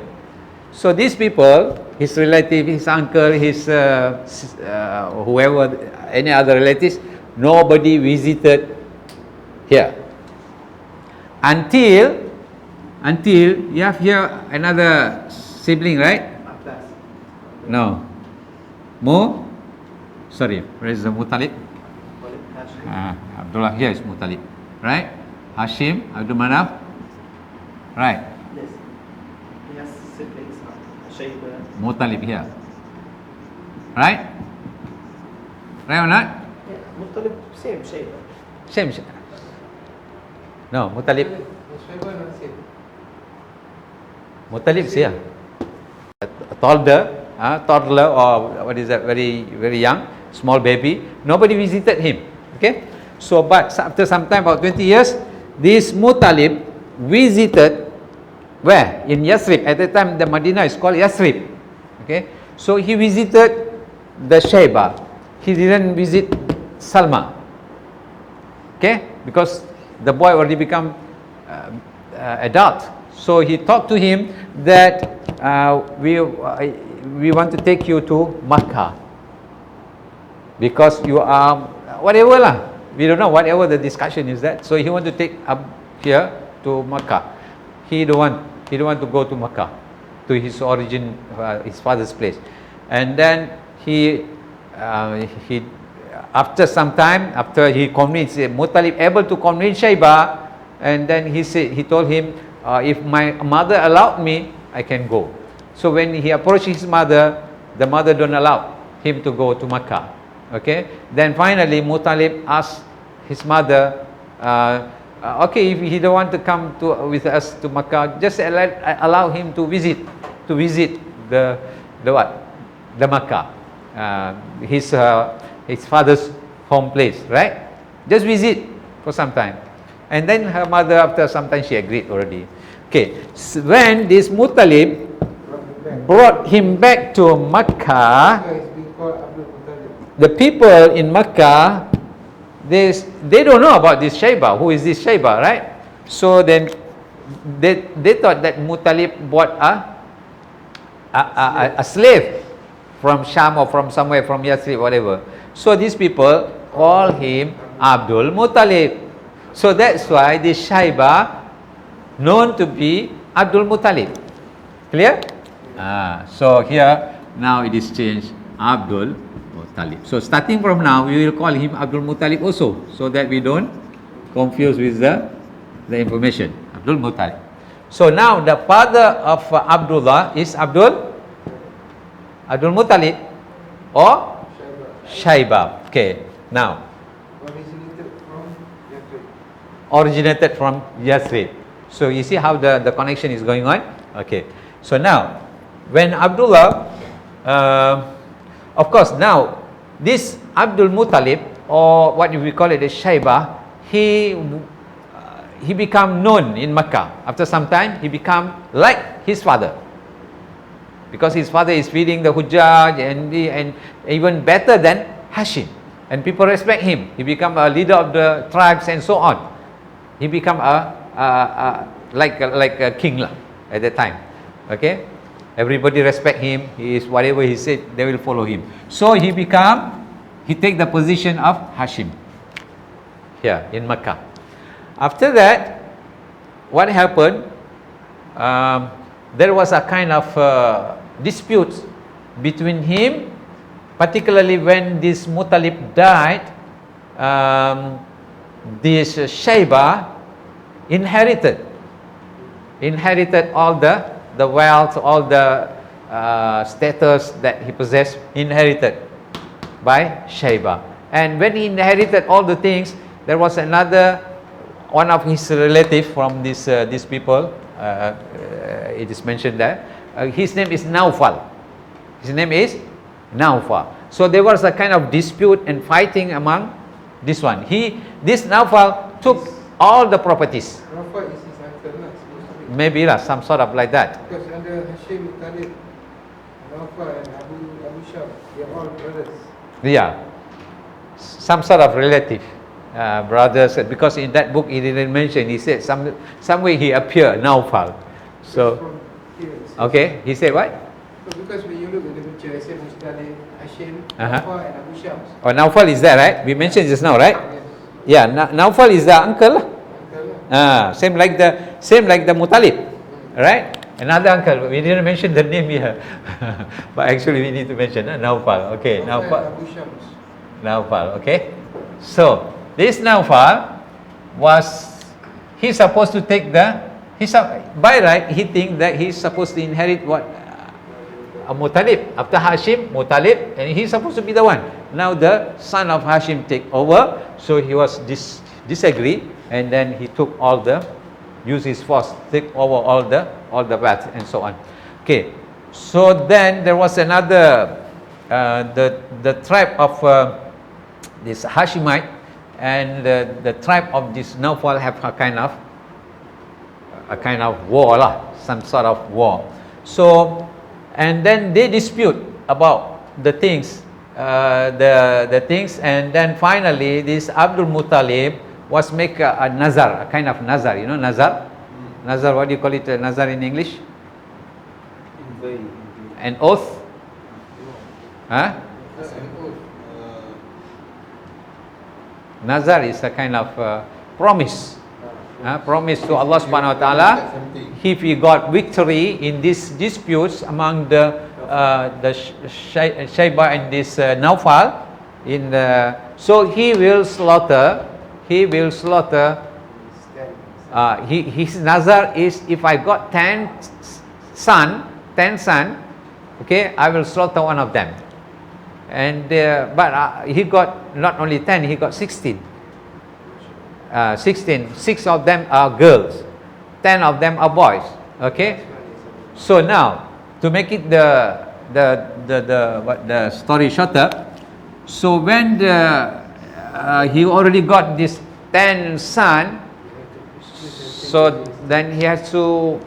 So these people, his relative, his uncle, his whoever, any other relatives, nobody visited here. Until you have here another sibling, right? No. Sorry, where is the Muttalib? Abdullah, here is Muttalib, right? Hashim, Abdul Manaf, right? Yes. He has siblings, Shayba. Muttalib here, right? Right or not? Yeah, Muttalib, same Shayba. Same. No, Muttalib. Muttalib is here. A toddler, or what is that? Very, very young, small baby. Nobody visited him. Okay. So, but after some time, about 20 years, this Muttalib visited where? In Yathrib. At that time, the Medina is called Yathrib. Okay. So he visited the Shayba. He didn't visit Salma. Okay, because the boy already become adult. So he talked to him that we want to take you to Makkah because you are whatever lah. We don't know whatever the discussion is that. So he want to take up here to Makkah. He don't want to go to Makkah, to his origin, his father's place. And then he after some time, after he convinced Muttalib able to convince Shayba, and then he told him, if my mother allowed me, I can go. So when he approached his mother, the mother don't allow him to go to Makkah. Okay. Then finally Muttalib asked his mother, okay, if he don't want to come with us to Makkah, just allow him to visit the what? The Makkah, his father's home place, right? Just visit for some time. And then her mother, after some time, she agreed already. Okay, so when this Muttalib brought him back to Makkah, the people in Makkah, they don't know about this Shayba. Who is this Shayba, right? So then they thought that Muttalib bought a slave from Sham or from somewhere, from Yathrib, whatever. So these people call him Abdul Muttalib. So that's why this Shayba known to be Abdul Muttalib. Clear? So here now it is changed Abdul Muttalib. So starting from now we will call him Abdul Muttalib also, so that we don't confuse with the information. Abdul Muttalib. So now the father of Abdullah is Abdul Muttalib or Shayba. Okay, now originated from Yathrib. So you see how the connection is going on. Okay, so now when Abdullah, of course, now this Abdul Muttalib, or what we call it as Shayba, he become known in Makkah. After some time, he become like his father, because his father is feeding the Hujjaj and even better than Hashim, and people respect him. He become a leader of the tribes and so on. He become like a king lah at that time. Okay, everybody respect him. He is whatever he said, they will follow him. So he take the position of Hashim here in Makkah. After that, what happened? There was a kind of dispute between him, particularly when this Muttalib died. This Shayba inherited inherited all the wealth, all the status that he possessed, inherited by Shaiba. And when he inherited all the things, there was another one of his relatives from these people. It is mentioned there. His name is Naufal. His name is Naufal. So there was a kind of dispute and fighting among this one. This Naufal took all the properties. Rafa is his uncle lah, supposed to be. Maybe lah, some sort of like that. Because under Hashim Talib, Rafa and Abu Shah, they are all brothers. Yeah, some sort of relative brothers. Because in that book he didn't mention. He said some way he appeared Naufal. So From here, it's- okay, he said what? So because when you look at the picture, I said Mustalib, Hashim, Uh-huh. Rafa and Abu Shah. Oh, Naufal is there, right? We mentioned just now, right? Yes. Yeah, Naufal is the uncle lah. Uncle lah. Same like the Mutalib, right? Another uncle. We didn't mention the name here, but actually we need to mention Naufal. Okay, Rafa and Naufal. Abu Shams. Naufal. Okay. So this Naufal he's supposed to take by right he think that he's supposed to inherit what Mutalib after Hashim, Mutalib, and he's supposed to be the one. Now the son of Hashim take over, so he was disagree, and then he took use his force, take over all the wealth and so on. Okay, so then there was another the tribe of this Hashimite and the tribe of this Naufal have a kind of war lah, some sort of war. So and then they dispute about the things, the things, and then finally this Abdul Muttalib was make a nazar, a kind of nazar. You know nazar? Nazar, what do you call it? Nazar in English? An oath? Huh? That's an oath. Nazar is a kind of promise. Promise to Allah subhanahu wa ta'ala, if he got victory in these disputes among the Shaiba and this Naufal, so he will slaughter. His nazar is, if I got 10 son, okay, I will slaughter one of them. And but he got not only 10, he got 16. 16. 6 of them are girls, 10 of them are boys. Okay. So now to make it the story shorter, so when he already got this 10 son, so then he has to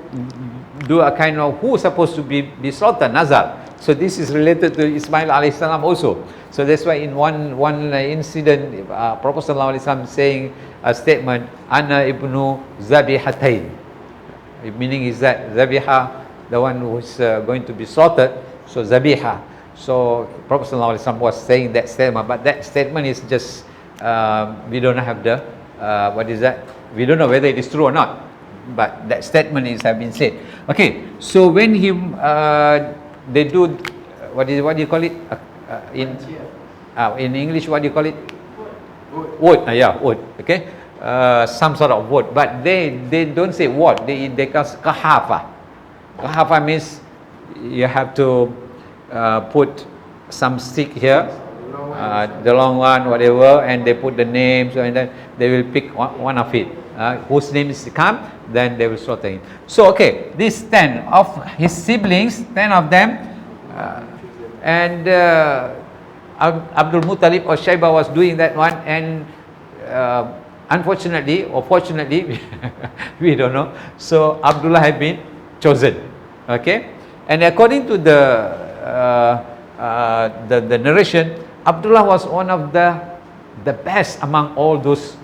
do a kind of who's supposed to be slaughtered, nazar. So this is related to Ismail alayhi salam also. So that's why in one incident, Prophet sallallahu alaihi wasallam saying a statement, "Ana ibnu zabihatain," meaning is that zabiha, the one who's going to be slaughtered. So zabiha. So Prophet sallallahu alaihi wasallam was saying that statement, but that statement is just we don't have the what is that? We don't know whether it is true or not. But that statement have been said. Okay. So when they do what do you call it in English, what do you call it? Wood. Yeah, wood. Okay. Some sort of wood, but they don't say what, they call kahafa. Kahafa means you have to put some stick here, the long one, whatever, and they put the names, and then they will pick one of it, whose name is come, then they will slaughter him. So okay, these 10 of his siblings, 10 of them, and Abdul Muttalib or Shaiba was doing that one, and unfortunately or fortunately we don't know, so Abdullah had been chosen. Okay, and according to the narration, Abdullah was one of the best among all those,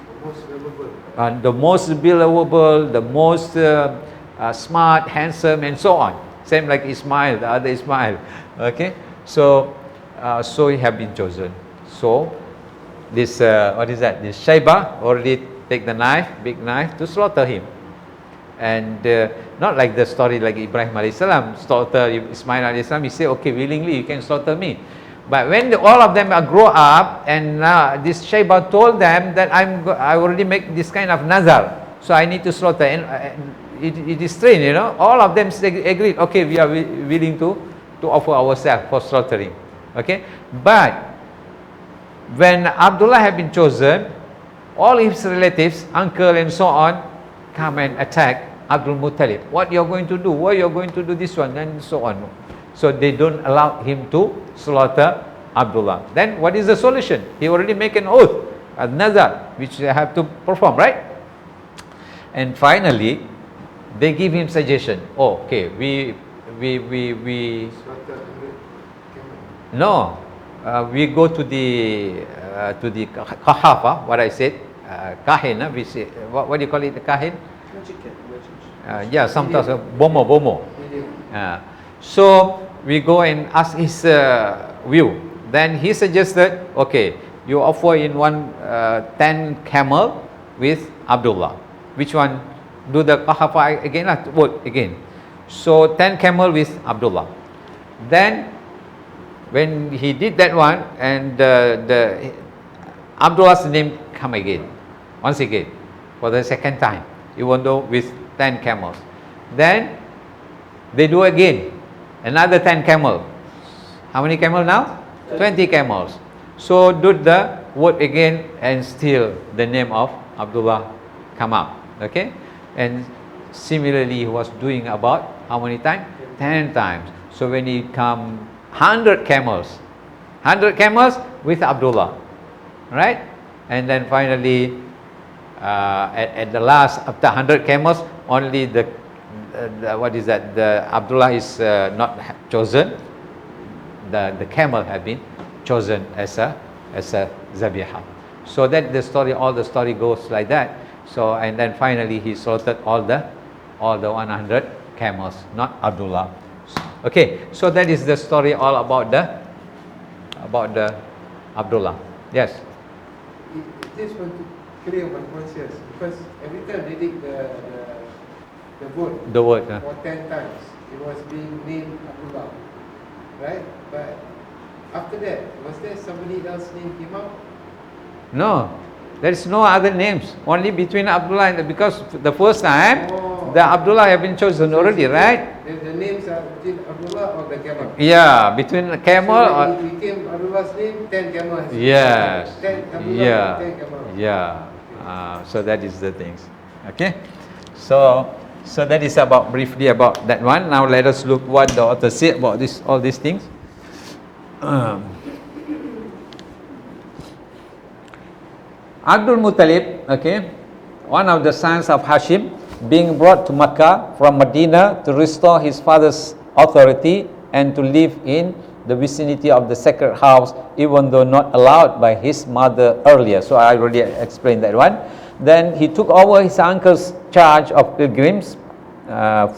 the most believable, the most smart, handsome, and so on. Same like Ismail, the other Ismail. Okay, so he have been chosen. So this what is that? This Shaiba already take the knife, big knife, to slaughter him, and not like the story like Ibrahim alayhi salam slaughter Ismail alayhi salam. He say, okay, willingly you can slaughter me. But when all of them are grow up, and this Shaiba told them that I already make this kind of nazar, So I need to slaughter. And it is strange, you know. All of them agreed, okay, we are willing to offer ourselves for slaughtering. Okay. But when Abdullah had been chosen, all his relatives, uncle and so on, come and attack Abdul Muttalib. What you're going to do? Why you're going to do this one? And so on. So they don't allow him to slaughter Abdullah. Then what is the solution? He already make an oath, a nazar, which they have to perform, right? And finally, they give him suggestion. Oh, okay, we no, we go to the kahafa. What I said, kahin. We say, what do you call it? The kahin? Yeah, sometimes bomo. So we go and ask his view. Then he suggested, okay, you offer in one 10 camel with Abdullah. Which one? Do the kahafa again, vote again. So 10 camel with Abdullah. Then when he did that one, and the Abdullah's name come again, once again, for the second time, even though with 10 camels. Then they do again, another 10 camel. How many camel now? 20 camels. So do the word again, and still the name of Abdullah come up. Okay, and similarly he was doing about how many times? 10 times. So when he come 100 camels with Abdullah, right? And then finally at the last, after 100 camels, only the what is that? The Abdullah is not chosen. The camel have been chosen as a zabiha. So that the story, all the story goes like that. So and then finally he slaughtered all the 100 camels, not Abdullah. Okay, so that is the story all about the Abdullah. Yes. Just want to clear my conscience, because every time they did the word for 10 times, it was being named Abdullah, right? But after that, was there somebody else name came out? No, there is no other names. Only between Abdullah and because the first time the Abdullah have been chosen already, right? The names are between Abdullah or the camel. Yeah, between the camel so or it became Abdullah's name, 10 camels. yes, 10 Abdullah, yeah, 10 camels. yeah. So that is the things. Okay, so that is about briefly about that one. Now let us look what the author said about this, all these things. Abdul Muttalib, okay, one of the sons of Hashim, being brought to Makkah from Medina to restore his father's authority and to live in the vicinity of the sacred house, even though not allowed by his mother earlier. So I already explained that one. Then he took over his uncle's charge of pilgrims,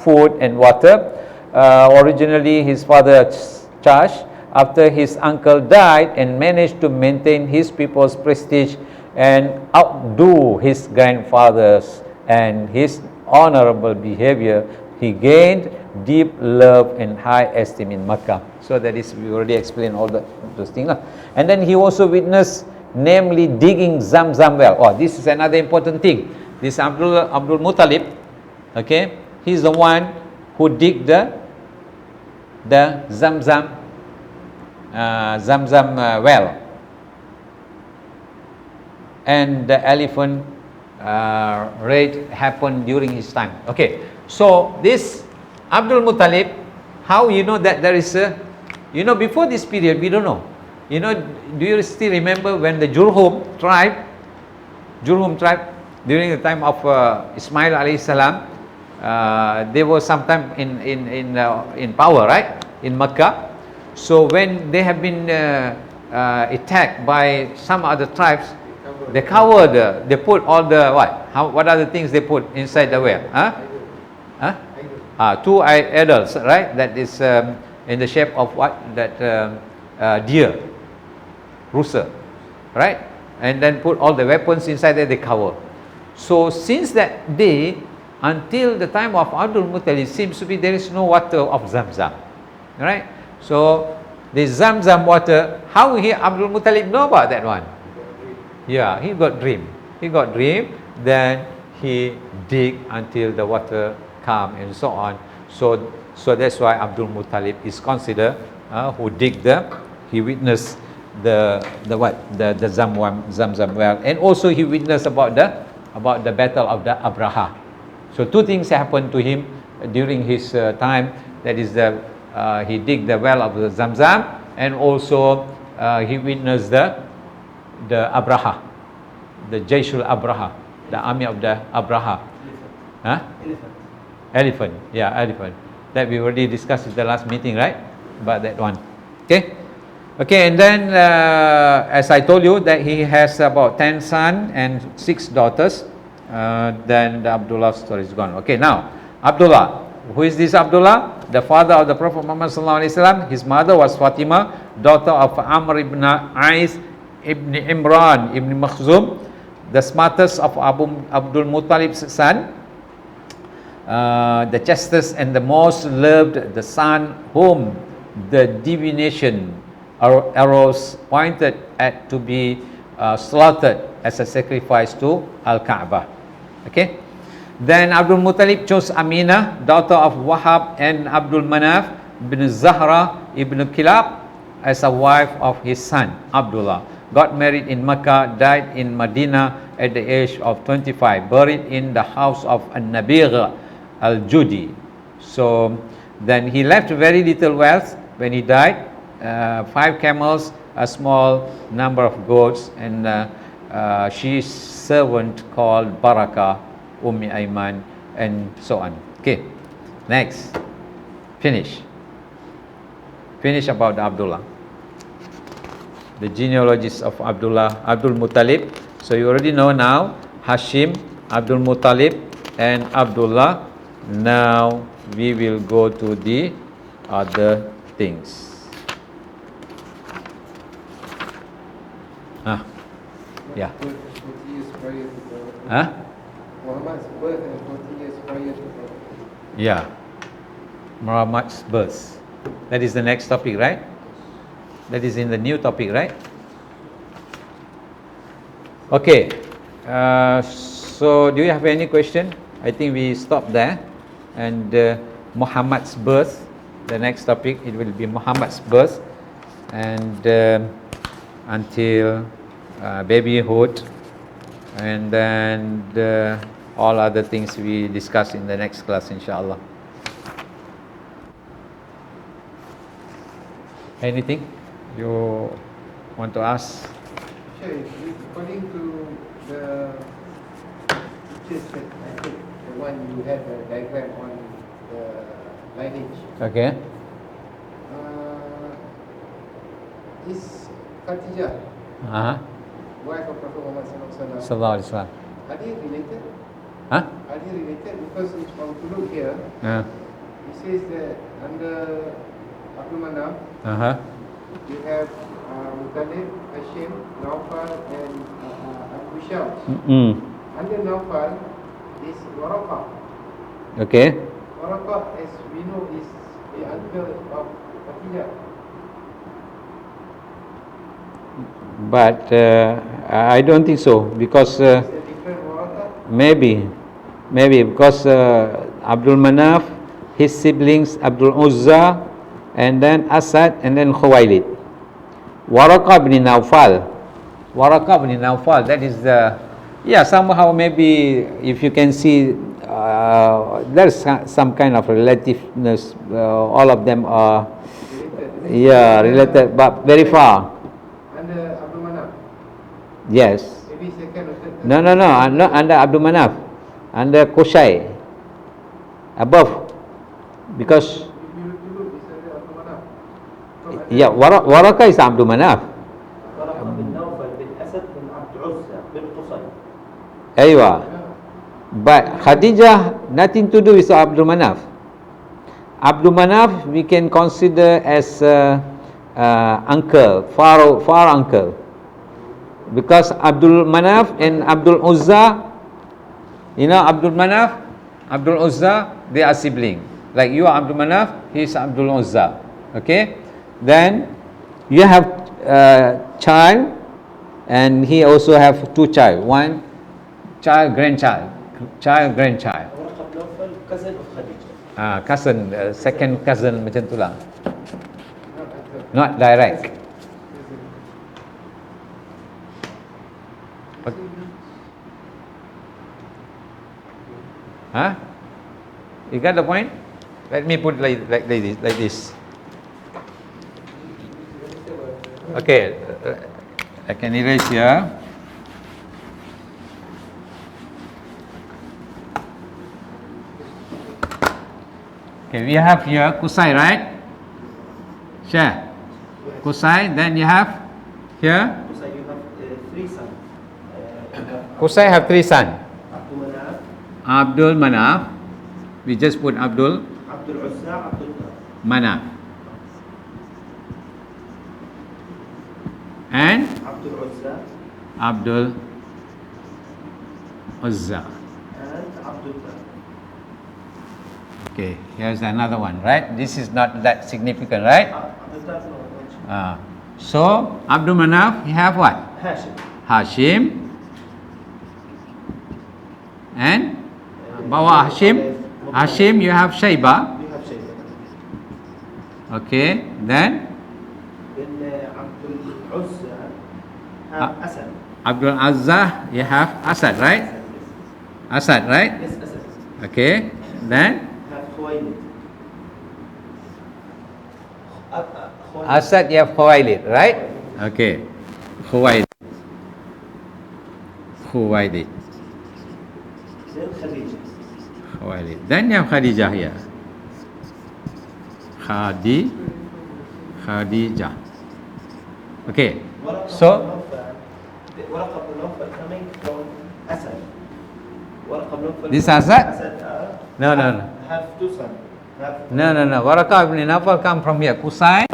food and water. Originally his father's charge. After his uncle died, and managed to maintain his people's prestige and outdo his grandfathers and his honorable behavior, he gained deep love and high esteem in Makkah. So that is, we already explained all those things. And then he also witnessed, namely digging Zamzam well. Oh, this is another important thing. This Abdul Muttalib, okay, he's the one who dig the Zamzam well, and the elephant raid happened during his time. Okay, so this Abdul Muttalib, how you know that there is a, you know, before this period we don't know. You know, do you still remember when the Jurhum tribe during the time of Ismail alayhi salam, they were sometime in power, right, in Makkah. So when they have been attacked by some other tribes, they covered, they put all the what are the things they put inside the well? Two idols, right? That is in the shape of what? That deer, rooster, right? And then put all the weapons inside there, they cover. So since that day until the time of Abdul Muttalib, seems to be there is no water of Zamzam, right? So the Zamzam water, how he Abdul Muttalib know about that one? Yeah, he got dream. Then he dig until the water come and so on. So that's why Abdul Muttalib is considered who he witnessed the Zamzam well, and also he witnessed about the battle of the Abraha. So two things happened to him during his time. That is he dig the well of the Zamzam, and also he witnessed the Abraha, the Jayshul Abraha, the army of the Abraha. Elephant. Yeah, elephant. That we already discussed in the last meeting, right? About that one. Okay, and then as I told you that he has about 10 sons and 6 daughters. Then the Abdullah story is gone. Okay, now Abdullah. Who is this Abdullah? The father of the Prophet Muhammad sallallahu alaihi wasallam. His mother was Fatima, daughter of Amr ibn Ais ibn Imran ibn Makhzum, the smartest of Abdul Muttalib's son, the chastest and the most loved, the son whom the divination arrows pointed at to be slaughtered as a sacrifice to Al-Kaaba. Okay. Then Abdul Muttalib chose Aminah, daughter of Wahab and Abdul Manaf bin Zahra ibn Kilab, as a wife of his son Abdullah. Got married in Mecca, died in Medina at the age of 25, buried in the house of An-Nabigh al-Judi. So then he left very little wealth when he died, 5 camels, a small number of goats, and she's servant called Barakah, Ummi Aiman, and so on. Okay, next. Finish about Abdullah, the genealogies of Abdul Muttalib. So you already know now Hashim, Abdul Muttalib, and Abdullah. Now we will go to the other things. Yeah. 40 years prior to the Muhammad's birth and 40 years prior to the Yeah. Muhammad's birth. That is the next topic, right? That is in the new topic, right? Okay. So do you have any question? I think we stop there. And Muhammad's birth, the next topic, it will be Muhammad's birth, and until babyhood, and then all other things we discuss in the next class, inshallah. Anything you want to ask? Sure, according to the pictures that I took, the one you had the diagram on the lineage. Okay. Is Khadijah, wife of Prophet Muhammad Sallallahu Alaihi Wasallam. are they related? Huh? Are they related? Because if I were to look here, it says that under Abdul Manaf, you have Muttalib, Hashim, Naufal, and Abu Shams. Under Naufal is Waraqah. Okay. Waraqah, as we know, is the uncle of Khadijah. But I don't think so, because Is a different Waraqah? maybe because Abdul Manaf, his siblings Abdul Uzza, and then Asad, and then Khuwailid. Waraqah bin Naufal. That is the, somehow maybe if you can see there's some kind of relativeness. All of them are related, but very far. Under Abdul Manaf? Yes. Maybe second or third? No, not under Abdul Manaf, under Qusay, above, because If you look, it's under Abdul Manaf. Waraqah is Abdul Manaf. ورقة بن نوفل بن أسد بن عبد عزة بن قصي. Aywa. But Khadijah, nothing to do with Abdul Manaf. Abdul Manaf we can consider as uncle, far uncle, because Abdul Manaf and Abdul Uzza, Abdul Manaf, Abdul Uzza, they are siblings. Like you are Abdul Manaf, he is Abdul Uzza. Okay, then you have child, and he also have 2 child, 1 child, grandchild. child, grandchild. ورقة بن نوفل cousin of Khadija. Cousin, second cousin macam tu lah. Not Not direct. Huh? You got the point? Let me put like this. Okay, I can erase here. Okay, we have here kusai, right? Share. Kusai, then you have here. So you have 3 sons. Kusai have 3 sons. Abdul Manaf, Abdul Manaf. We just put Abdul Abdul Uzza, Abdul Manaf. And Abdul Uzza, Abdul Uzza. and Abdul Dar. Okay, here's another one, right? This is not that significant, right? Abdul Dar no mention. So, Abdul Manaf, you have what? Hashim. Hashim. And bawa Hashim, you have Shaiba. You have Shayba. Okay, then Then Abdul Uzza have Asad. Abdul Azza, you have Asad, right? Asad, right? Yes, Asad. Okay, then Have Khuwaylid. Khuwaylid. Asad, you have Khuwailid, right? Okay, Khuwailid. Khuwailid. Then Khadija. Khuwailid. Then you have Khadijah here. Khadijah. Okay, so Waraqah bin Nawfal coming from Asad. Waraqah bin Nawfal. This Asad? Asad No. have 2 sons. No. Waraqah ibn Nawfal come from here. Kusai,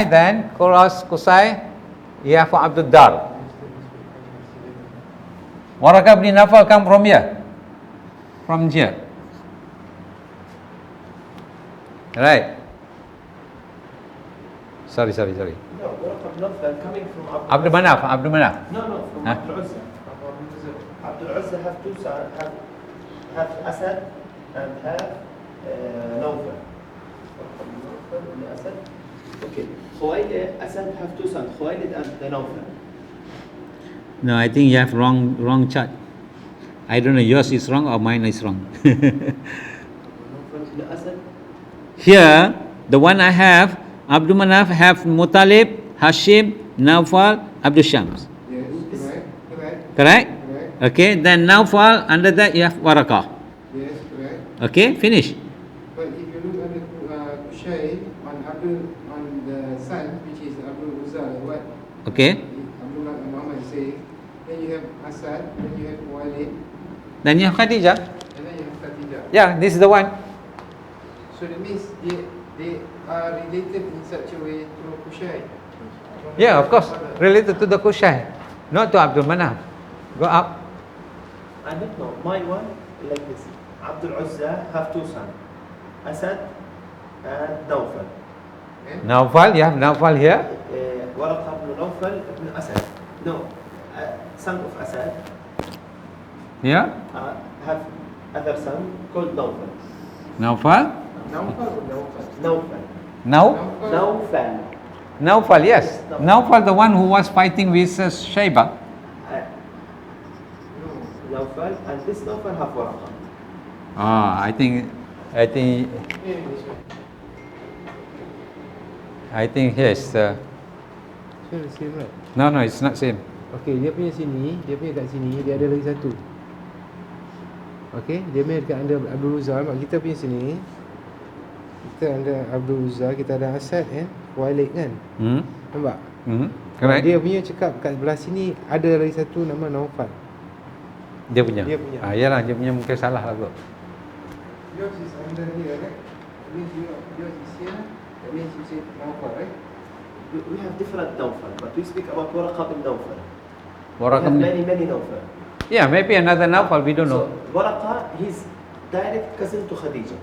then cross Kusai, you have Abdul Dar. Waraqah ibn Nawfal come from here. From here. Right. Sorry. No, Waraqah bin Nawfal coming from Abdul Manaf. No, from Huh? Abdul Uzza. Abdul Uzza have 2 sons. Have Asad and have Nawfal. Waraqah bin Nawfal and Asad. Okay. Khuwaylid, Asad have 2 sons. Khuwaylid and Nawfal. No, I think you have wrong chart. I don't know, yours is wrong or mine is wrong. Nawfal bin Asad. Here, the one I have, Abdul Manaf have Muttalib, Hashim, Nawfal, Abdul Shams. Yes, correct. Correct? Okay, then Nawfal, under that you have Waraqah. Yes, correct. Okay, finish. But if you look at the Kushay on the son, which is Abdul Uzza, what Okay, Abdullah Muhammad say, then you have Asad, then you have Walid, then you have Khadijah. and then you have Khatijah. Yeah, this is the one. So that means they are related in such a way to Kushay. Yeah, of course, related to the Kushai, not to Abdul Manaf. Go up. I don't know. My one like this. Abdul Uzza have 2 sons. Asad and Nawfal. Nawfal, you have Nawfal here. Waraqah ibn Nawfal ibn Asad. No, son of Asad Yeah, have other son called Nawfal. Nawfal. Nawfal or Nawfal. Nawfal? Nawfal, yes. Nawfal, the one who was fighting with Shaiba. Nawfal, and this Nawfal have Waraqah. I think yes. So the same, right? No, it's not same. Okay, dia punya kat sini, dia ada lagi satu. Okay, dia punya dekat under Abdul Uzza, mak kita punya sini, kita ada Abdul Uzza, kita ada Asad kan, Walid kan. Nampak? Correct. Dia punya cakap kat belah sini ada lagi satu nama Nawfal. Dia punya. Dia punya. Yalah, dia punya mungkin salah lah kot. Yours is under here, right? That means yours is here. That means you say Nawfal, right? We have different Nawfal, but we speak about Waraqah bin Nawfal. We Waraqah. have many Nawfal. Yeah, maybe another Nawfal, we don't know. So, Waraqah, he's direct cousin to Khadija.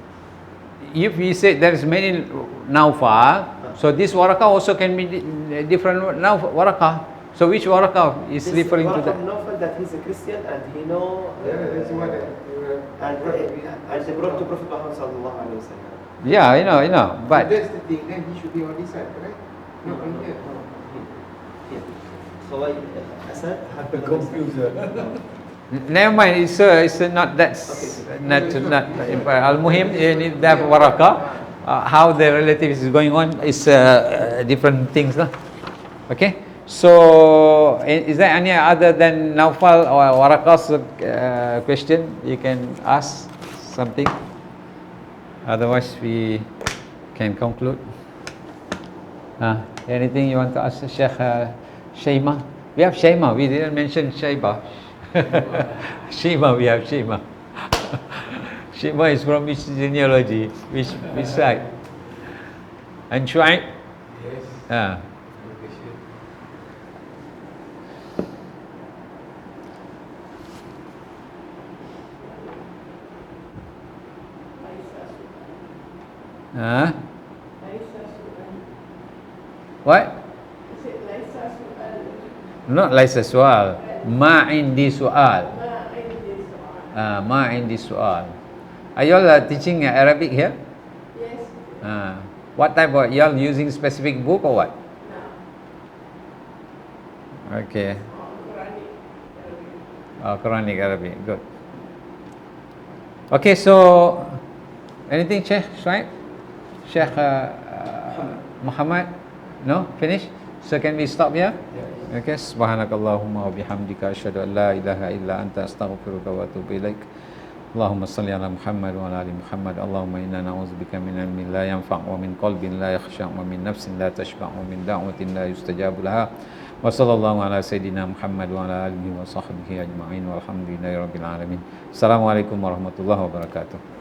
If we say there is many Nawfal, so this Waraqah also can be different Waraqah. So which warakah is This referring to Waraqah that? Nawfal that he's a Christian and he know That's what and they brought to Prophet Muhammad sallallahu alaihi wasallam. Yeah, you know, but that's the thing, then he should be on this side, correct? No, Not on here. Here. So I Asad have been never mind. It's not that's not al-muhim. That warakah, how the relatives is going on is different things, lah. Okay. So is there any other than Naufal or Warakah's question you can ask something? Otherwise we can conclude. Anything you want to ask Sheikh Shima? We have Shima. We didn't mention Shaiba. Shima, we have Shima. Shima is from which genealogy? Which side? And Shuaib? Yes. What? Not laisa soal. Ma indi soal. Ma indi soal. Are you all teaching Arabic here? Yes. What type of, you all using specific book or what? No. Okay. Quranic Arabic. Good. Okay, so anything, Sheikh Shuaib? Sheikh Muhammad? No? Finish? So can we stop here? Yes. Okay. Subhanakallahumma wa bihamdika asyhadu an la ilaha illa anta astaghfiruka wa atubu ilaik. Allahumma salli ala Muhammad wa ala ali Muhammad. Allahumma inna na'udzubika min ilmin la yanfa' wa min qalbin la yakhsha' wa min nafsin la tashba' wa min da'watin la yustajabu laha. Wa sallallahu ala sayyidina Muhammad wa ala alihi wa sahbihi ajma'in walhamdulillahi rabbil alamin. Assalamualaikum warahmatullahi wabarakatuh.